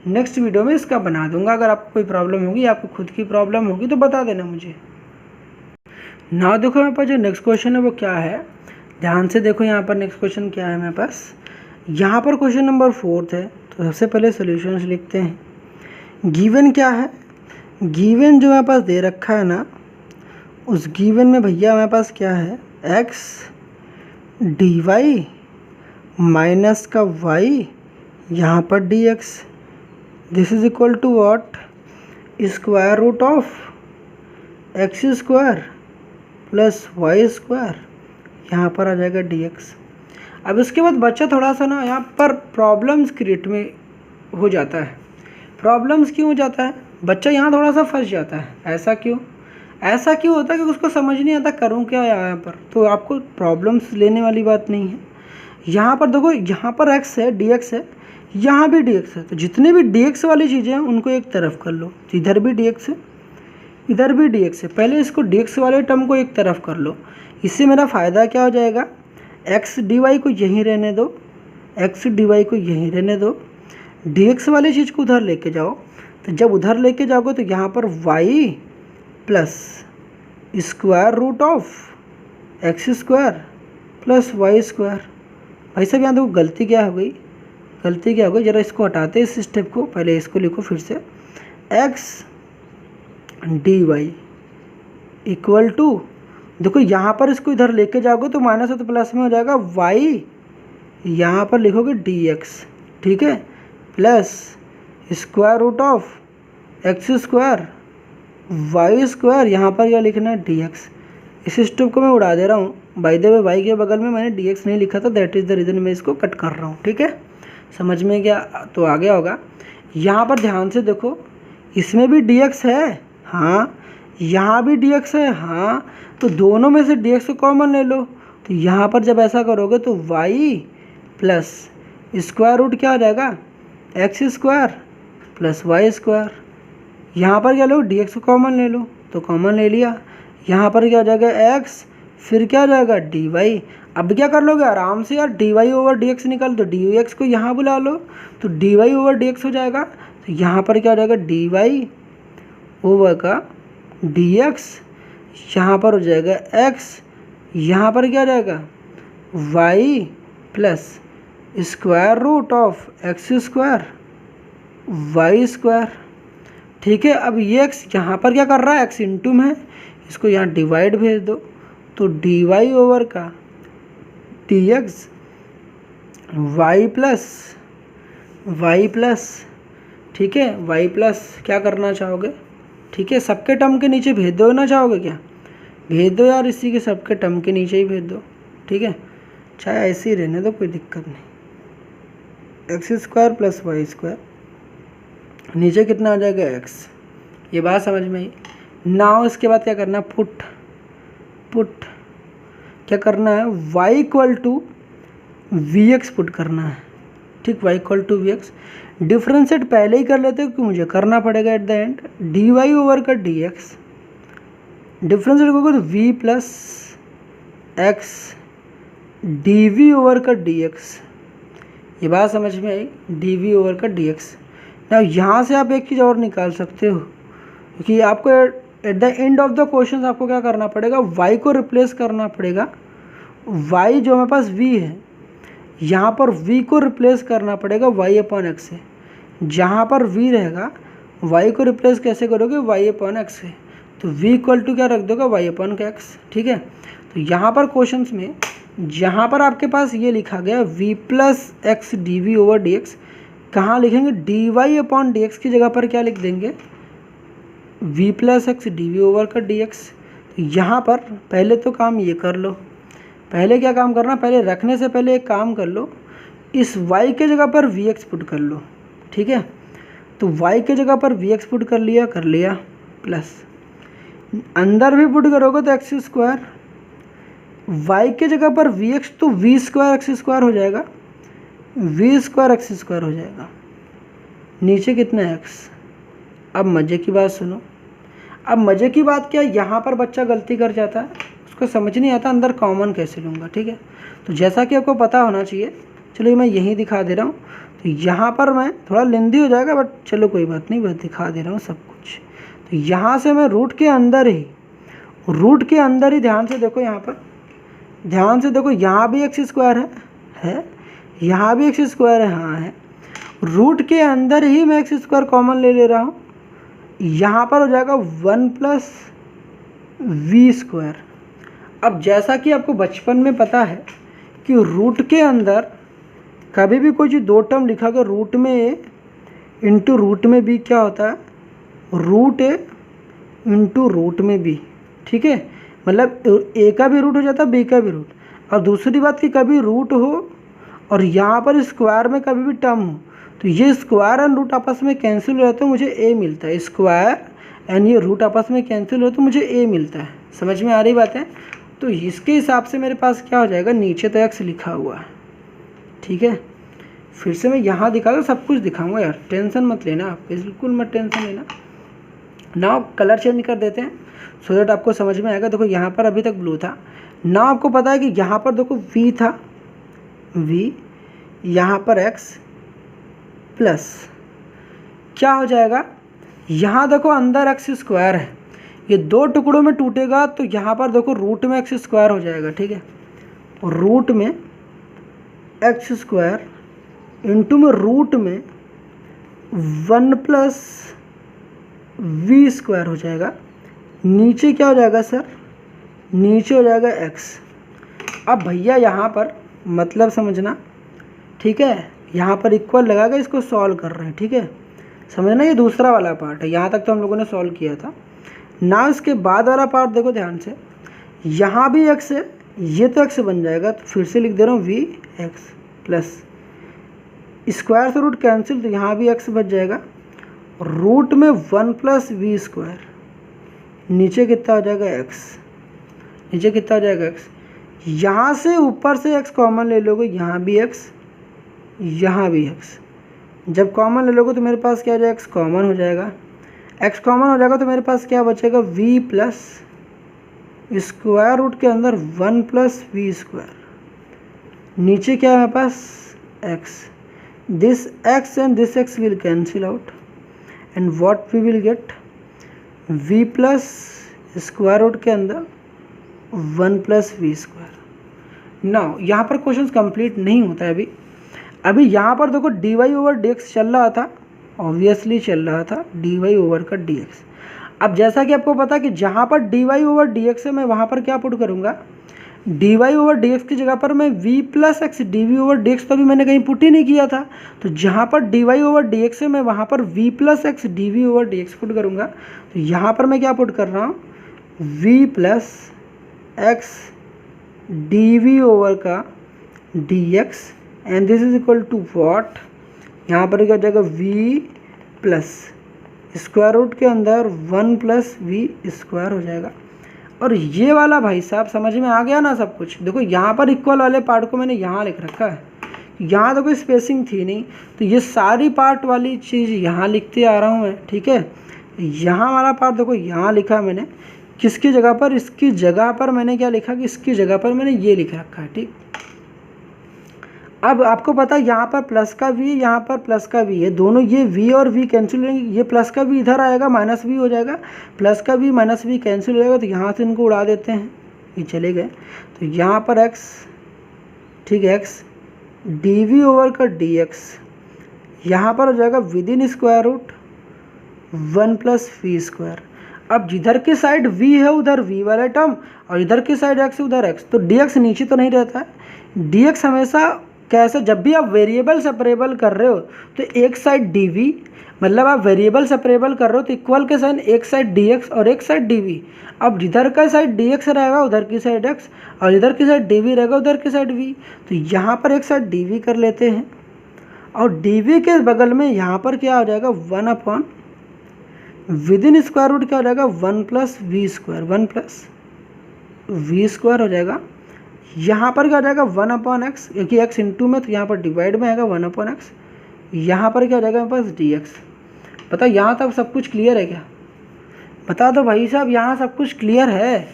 A: नेक्स्ट वीडियो में इसका बना दूंगा। अगर आपको कोई प्रॉब्लम होगी, आपको खुद की प्रॉब्लम होगी तो बता देना मुझे। ना देखो मेरे पास जो नेक्स्ट क्वेश्चन है वो क्या है, ध्यान से देखो। यहाँ पर नेक्स्ट क्वेश्चन क्या है मेरे पास, यहाँ पर क्वेश्चन नंबर 4 है। तो सबसे पहले सॉल्यूशंस लिखते हैं। गिवन क्या है, गिवन जो मेरे पास दे रखा है ना, उस गिवन में भैया मेरे पास क्या है, एक्स डी वाई माइनस का वाई, यहाँ पर d x, this is equal to what, square root of x square plus y square, यहाँ पर आ जाएगा डी एक्स। अब इसके बाद बच्चा थोड़ा सा ना यहाँ पर प्रॉब्लम्स क्रिएट में हो जाता है। प्रॉब्लम्स क्यों हो जाता है, बच्चा यहाँ थोड़ा सा फंस जाता है। ऐसा क्यों, ऐसा क्यों होता है कि उसको समझ नहीं आता करूँ क्या यहाँ पर। तो आपको प्रॉब्लम्स लेने वाली बात नहीं है। यहाँ पर देखो, यहाँ पर एक्स है, डी एक्स है, यहाँ भी डी एक्स है। तो जितने भी डी एक्स वाली चीज़ें हैं उनको एक तरफ कर लो। तो इधर भी डी एक्स है, इधर भी डी एक्स है। पहले इसको डी एक्स वाले टर्म को एक तरफ कर लो। इससे मेरा फ़ायदा क्या हो जाएगा, एक्स डी वाई को यहीं रहने दो, एक्स डी वाई को यहीं रहने दो, डी एक्स वाली चीज़ को उधर लेके जाओ। तो जब उधर लेके जाओगे तो यहाँ पर y plus square root of x square plus y square. भाई साहब यहाँ देखो गलती क्या हो गई, गलती क्या हो गई, ज़रा इसको हटाते इस स्टेप को, पहले इसको लिखो फिर से, x d y equal to, देखो यहाँ पर इसको इधर लेके जाओगे तो माइनस है तो प्लस में हो जाएगा, वाई यहाँ पर लिखोगे डी एक्स, ठीक है, plus square root of x square y square, यहाँ पर क्या लिखना है, डी एक्स। इस स्टेप को मैं उड़ा दे रहा हूँ। बाय द वे वाई के बगल में मैंने डी एक्स नहीं लिखा था, दैट इज़ द रीज़न मैं इसको कट कर रहा हूँ, ठीक है। समझ में क्या तो आ गया होगा। यहाँ पर ध्यान से देखो, इसमें भी डी एक्स है, हाँ, यहाँ भी डी एक्स है, हाँ, तो दोनों में से डी एक्स को कॉमन ले लो। तो यहाँ पर जब ऐसा करोगे तो वाई प्लस स्क्वायर रूट क्या हो जाएगा, x square plus y square, यहाँ पर क्या लो, डी एक्स को कॉमन ले लो, तो कॉमन ले लिया। यहाँ पर क्या हो जाएगा, एक्स, फिर क्या हो जाएगा, डी वाई। अब क्या कर लोगे आराम से यार, d y over d x निकाल दो, डी एक्स को यहाँ बुला लो तो d y over d x हो जाएगा। तो यहाँ पर क्या हो जाएगा, डी वाई ओवर का डी एक्स, यहाँ पर हो जाएगा एक्स, यहाँ पर क्या हो जाएगा, y plus square root of x square y square, ठीक है। अब ये एक्स यहाँ पर क्या कर रहा है, एक्स इंटू में है, इसको यहाँ डिवाइड भेज दो, तो डी वाई ओवर का डी एक्स वाई प्लस, ठीक है, वाई प्लस क्या करना चाहोगे, ठीक है, सबके टर्म के नीचे भेज दो ना चाहोगे क्या, भेज दो यार, इसी के सबके टर्म के नीचे ही भेज दो, ठीक है, चाहे ऐसे ही रहने दो, कोई दिक्कत नहीं। X square plus y square, नीचे कितना आ जाएगा, एक्स। ये बात समझ में आई। नाउ इसके बाद क्या करना है, पुट क्या करना है, y equal to we x put करना है, ठीक, y equal to we x. Differentiate पहले ही कर लेते हो कि मुझे करना पड़ेगा at the end, d y over का डी एक्स, डिफ्रेंशिएट करोगे तो v plus x d v over का डी एक्स। ये बात समझ में आई, डी वी ओवर का डी एक्स। ना यहाँ से आप एक चीज़ और निकाल सकते हो, क्योंकि आपको eight the end of the question आपको क्या करना पड़ेगा, y को रिप्लेस करना पड़ेगा। y जो हमारे पास v है, यहाँ पर v को रिप्लेस करना पड़ेगा y अपॉन एक्स से। जहाँ पर v रहेगा y को रिप्लेस कैसे करोगे, y अपॉन एक्स से, तो v इक्वल टू क्या रख दोगे, y अपॉन का एक्स, ठीक है। तो यहाँ पर क्वेश्चंस में जहाँ पर आपके पास ये लिखा गया v plus x d v over d x, कहाँ लिखेंगे, d Y upon D x की जगह पर क्या लिख देंगे, v plus x d v over का डी एक्स। तो यहाँ पर पहले तो काम ये कर लो, पहले क्या काम करना, पहले रखने से पहले एक काम कर लो, इस y के जगह पर वी एक्स पुट कर लो, ठीक है। तो y के जगह पर वी एक्स पुट कर लिया, प्लस अंदर भी पुट करोगे तो एक्स स्क्वायर, y के जगह पर वी एक्स तो वी स्क्वायर एक्स स्क्वायर हो जाएगा, वी स्क्वायर एक्स स्क्वायर हो जाएगा, नीचे कितना है एक्स, अब मज़े की बात सुनो। अब मज़े की बात क्या, यहाँ पर बच्चा गलती कर जाता है, उसको समझ नहीं आता अंदर कॉमन कैसे लूँगा। ठीक है, तो जैसा कि आपको पता होना चाहिए, चलो मैं यहीं दिखा दे रहा हूँ। तो यहाँ पर मैं थोड़ा लेंदी हो जाएगा, बट चलो कोई बात नहीं, बस दिखा दे रहा हूँ सब कुछ। तो यहाँ से मैं रूट के अंदर ही ध्यान से देखो, यहाँ पर ध्यान से देखो, यहाँ भी एक्स स्क्वायर है, यहाँ भी एक्स स्क्वायर है, हाँ है। रूट के अंदर ही मैं एक्स स्क्वायर कॉमन ले रहा हूँ, यहाँ पर हो जाएगा 1 प्लस वी स्क्वायर। अब जैसा कि आपको बचपन में पता है कि रूट के अंदर कभी भी कोई चीज़ दो टर्म लिखा गया, रूट में ए इंटू रूट में बी क्या होता है, रूट ए इंटू रूट में बी। ठीक है, मतलब ए का भी रूट हो जाता है, बी का भी रूट। और दूसरी बात कि कभी रूट हो और यहाँ पर स्क्वायर में कभी भी टर्म हो, तो ये स्क्वायर एंड रूट आपस में कैंसिल हो जाते हैं, मुझे ए मिलता है। स्क्वायर एंड ये रूट आपस में कैंसिल हो तो मुझे ए मिलता है। समझ में आ रही बात है? तो इसके हिसाब से मेरे पास क्या हो जाएगा, नीचे तो एक्स लिखा हुआ है। ठीक है, फिर से मैं यहाँ दिखाऊंगा, सब कुछ दिखाऊंगा यार, टेंशन मत लेना आप, बिल्कुल मत टेंशन लेना। ना कलर चेंज कर देते हैं सो दैट आपको समझ में आएगा। देखो यहाँ पर अभी तक ब्लू था ना, आपको पता है कि यहाँ पर देखो वी था, वी, यहाँ पर एक्स प्लस क्या हो जाएगा, यहाँ देखो अंदर एक्स स्क्वायर है, ये दो टुकड़ों में टूटेगा तो यहाँ पर देखो रूट में एक्स स्क्वायर हो जाएगा। ठीक है, रूट में एक्स स्क्वायर इंटू में रूट में 1 प्लस वी स्क्वायर हो जाएगा। नीचे क्या हो जाएगा सर, नीचे हो जाएगा एक्स। अब भैया यहाँ पर मतलब समझना, ठीक है, यहाँ पर इक्वल लगा के इसको सॉल्व कर रहे हैं। ठीक है, समझना, ये दूसरा वाला पार्ट है, यहाँ तक तो हम लोगों ने सॉल्व किया था ना। इसके बाद वाला पार्ट देखो ध्यान से, यहाँ भी एक्स है, ये तो एक्स बन जाएगा, तो फिर से लिख दे रहा हूँ वी एक्स प्लस स्क्वायर से रूट कैंसिल, तो यहाँ भी एक्स बच जाएगा, रूट में 1 प्लस वी स्क्वायर, नीचे कितना हो जाएगा एक्स, नीचे कितना हो जाएगा एक्स। यहाँ से ऊपर से एक्स कॉमन ले लोगे, यहाँ भी एक्स, यहाँ भी एक्स। जब कॉमन ले लोगे तो मेरे पास क्या हो जाएगा, एक्स कॉमन हो जाएगा। एक्स कॉमन हो जाएगा तो मेरे पास क्या बचेगा, वी प्लस स्क्वायर रूट के अंदर 1 प्लस वी स्क्वायर, नीचे क्या है मेरे पास x. This x and this x will cancel out and what we will get, v plus square root के अंदर 1 प्लस वी स्क्वायर। नाउ यहाँ पर क्वेश्चन कंप्लीट नहीं होता है अभी यहाँ पर देखो d y over d x चल रहा था, ऑब्वियसली चल रहा था डी वाई ओवर का डी एक्स। अब जैसा कि आपको पता है कि जहाँ पर d y over d x है, मैं वहाँ पर क्या पुट करूँगा, d y over d x की जगह पर मैं v plus x d v over d x, तो अभी मैंने कहीं पुट ही नहीं किया था। तो जहाँ पर d y over d x है, मैं वहाँ पर v plus x d v over d x put करूँगा। तो यहाँ पर मैं क्या पुट कर रहा हूँ, v plus x d v over का D x and this is equal to what, यहाँ पर क्या हो जाएगा, वी प्लस स्क्वायर रूट के अंदर 1 प्लस वी स्क्वायर हो जाएगा। और ये वाला भाई साहब समझ में आ गया ना सब कुछ। देखो यहाँ पर इक्वल वाले पार्ट को मैंने यहाँ लिख रखा है, यहाँ तो कोई स्पेसिंग थी नहीं, तो ये सारी पार्ट वाली चीज़ यहाँ लिखते आ रहा हूँ मैं। ठीक है, यहाँ वाला पार्ट देखो यहाँ लिखा है मैंने, किसकी जगह पर, इसकी जगह पर मैंने क्या लिखा कि इसकी जगह पर मैंने ये लिख रखा है। ठीक, अब आपको पता है यहाँ पर प्लस का वी, यहाँ पर प्लस का वी है, दोनों ये वी और वी कैंसिल होंगे, ये प्लस का वी इधर आएगा, माइनस वी हो जाएगा, प्लस का वी माइनस वी कैंसिल हो जाएगा, तो यहाँ से इनको उड़ा देते हैं, ये चले गए। तो यहाँ पर एक्स, ठीक है, एक्स डी वी ओवर का डी एक्स, यहाँ पर हो जाएगा within square root 1 plus v square. अब जिधर की साइड v है उधर v वाला टर्म, और इधर की साइड x उधर x, तो dx नीचे तो नहीं रहता है। dx हमेशा कैसे, जब भी आप वेरिएबल सेपरेबल कर रहे हो तो एक साइड dv, मतलब आप वेरिएबल सेपरेबल कर रहे हो तो इक्वल के साइन एक साइड dx और एक साइड dv। अब जिधर का साइड dx रहेगा उधर की साइड x, और इधर की साइड dv रहेगा उधर की साइड v। तो यहाँ पर एक साइड dv कर लेते हैं, और dv के बगल में यहाँ पर क्या हो जाएगा, 1 upon within square root क्या हो जाएगा, 1 plus v square, 1 plus v square हो जाएगा। यहाँ पर क्या हो जाएगा, 1 अपॉन एक्स, क्योंकि x इंटू में तो यहाँ पर डिवाइड में आएगा 1 अपॉन एक्स। यहाँ पर क्या हो जाएगा मेरे पास dx बताओ यहाँ तक सब कुछ क्लियर है क्या? बता दो भाई साहब, यहाँ सब कुछ क्लियर है।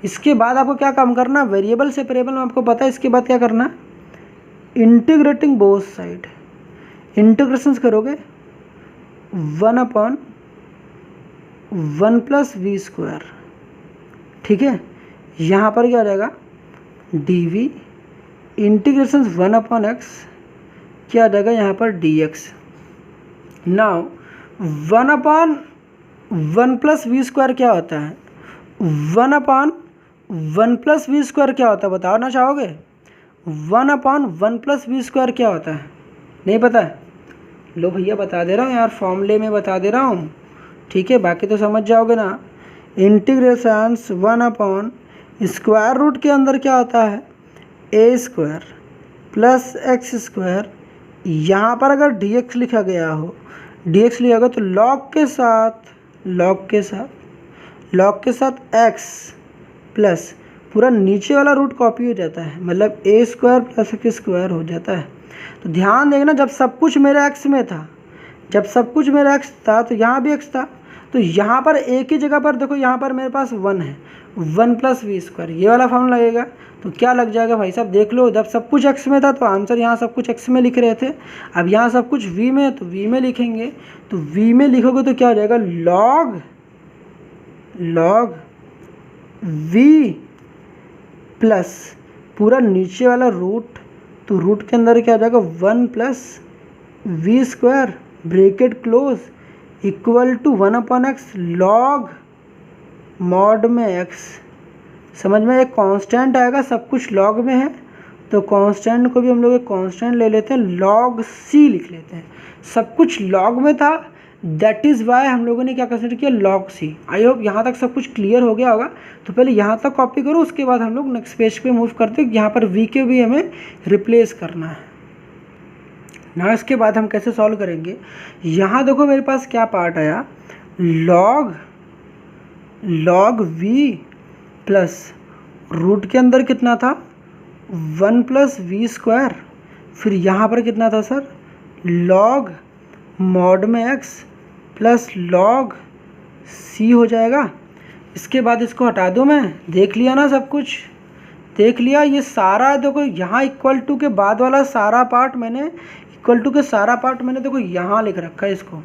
A: इसके बाद आपको क्या काम करना, वेरिएबल सेपरेबल में आपको पता है इसके बाद क्या करना, इंटीग्रेटिंग बोथ साइड। इंटीग्रेशंस करोगे 1/1 + v², ठीक है। यहाँ पर क्या आ जाएगा, dv इंटीग्रेशंस 1/x क्या आ जाएगा यहाँ पर dx। नाउ 1/1 + v² क्या होता है, 1/1 + v² क्या होता है बताना चाहोगे? 1/1 + v² क्या होता है, नहीं पता है? लो भैया बता दे रहा हूँ यार, फॉर्मूले में बता दे रहा हूँ, ठीक है, बाकी तो समझ जाओगे ना। इंटीग्रेशंस 1/, स्क्वायर रूट के अंदर क्या होता है, a² + x²। यहाँ पर अगर dx लिखा गया हो, dx लिखा गया तो log के साथ x प्लस पूरा नीचे वाला रूट कॉपी हो जाता है, मतलब a² + x² हो जाता है। तो ध्यान देखना, जब सब कुछ मेरे x में था, तो यहाँ भी x था, तो यहाँ पर एक ही जगह पर देखो, यहाँ पर मेरे पास 1 है, 1 + v², ये वाला फॉर्मूला लगेगा। तो क्या लग जाएगा भाई साहब, देख लो, जब सब कुछ x में था तो आंसर यहाँ सब कुछ x में लिख रहे थे, अब यहाँ सब कुछ v में है तो v में लिखेंगे। तो v में लिखोगे तो क्या हो जाएगा, log v प्लस पूरा नीचे वाला रूट, तो रूट के अंदर क्या आ जाएगा 1 + v² bracket close equal to 1/x log mod में x। समझ में, एक कांस्टेंट आएगा, सब कुछ log में है तो कांस्टेंट को भी हम लोग एक कांस्टेंट ले लेते हैं, log c लिख लेते हैं। सब कुछ log में था, दैट इज़ वाई हम लोगों ने क्या कंसिडर किया, log c। आई होप यहाँ तक सब कुछ क्लियर हो गया होगा। तो पहले यहाँ तक कॉपी करो, उसके बाद हम लोग नेक्स्ट पेज पे मूव करते हैं। यहाँ पर v के भी हमें रिप्लेस करना है ना। इसके बाद हम कैसे सॉल्व करेंगे, यहाँ देखो मेरे पास क्या पार्ट आया, log v प्लस रूट के अंदर कितना था 1 + v², फिर यहाँ पर कितना था सर, log mod में x प्लस log c हो जाएगा। इसके बाद इसको हटा दूँ मैं, देख लिया ना, सब कुछ देख लिया। ये सारा देखो यहाँ इक्वल टू के बाद वाला सारा पार्ट मैंने देखो यहाँ लिख रखा है, इसको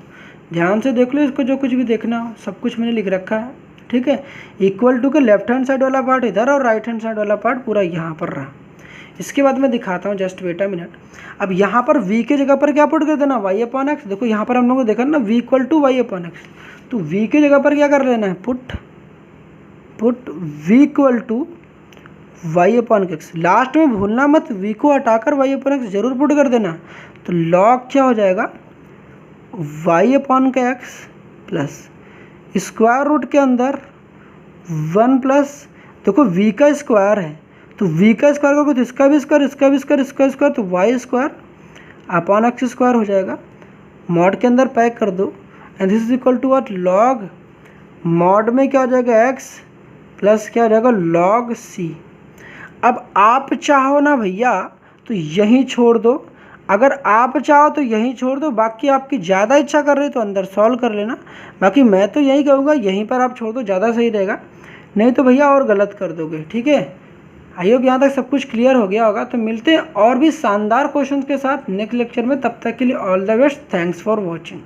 A: ध्यान से देख लो, इसको जो कुछ भी देखना हो सब कुछ मैंने लिख रखा है, ठीक है। इक्वल टू के लेफ्ट हैंड साइड वाला पार्ट इधर और राइट हैंड साइड वाला पार्ट पूरा यहाँ पर रहा। इसके बाद मैं दिखाता हूँ, जस्ट वेट अ मिनट। अब यहाँ पर v के जगह पर क्या पुट कर देना, y/x। देखो यहाँ पर हम लोगों को देखा ना v = y/x, तो v के जगह पर क्या कर लेना है, पुट v = y/x। लास्ट में भूलना मत, v को हटाकर y/x जरूर पुट कर देना। तो log क्या हो जाएगा, y/x प्लस स्क्वायर रूट के अंदर 1 प्लस, देखो v का स्क्वायर है तो v का स्क्वायर करोगे तो इसका भी स्क्वायर, इसका भी स्क्वायर, इसका स्क्वायर, तो y² हो जाएगा। मॉड के अंदर पैक कर दो, and this is equal to what, log mod में क्या हो जाएगा x प्लस क्या हो जाएगा log c। अब आप चाहो ना भैया तो यहीं छोड़ दो, अगर आप चाहो तो यहीं छोड़ दो, बाकी आपकी ज़्यादा इच्छा कर रही तो अंदर सॉल्व कर लेना। बाकी मैं तो यही कहूँगा, यहीं पर आप छोड़ दो, ज़्यादा सही रहेगा, नहीं तो भैया और गलत कर दोगे, ठीक है। आई होप यहाँ तक सब कुछ क्लियर हो गया होगा। तो मिलते हैं और भी शानदार क्वेश्चन के साथ नेक्स्ट लेक्चर में, तब तक के लिए all the best, thanks for watching.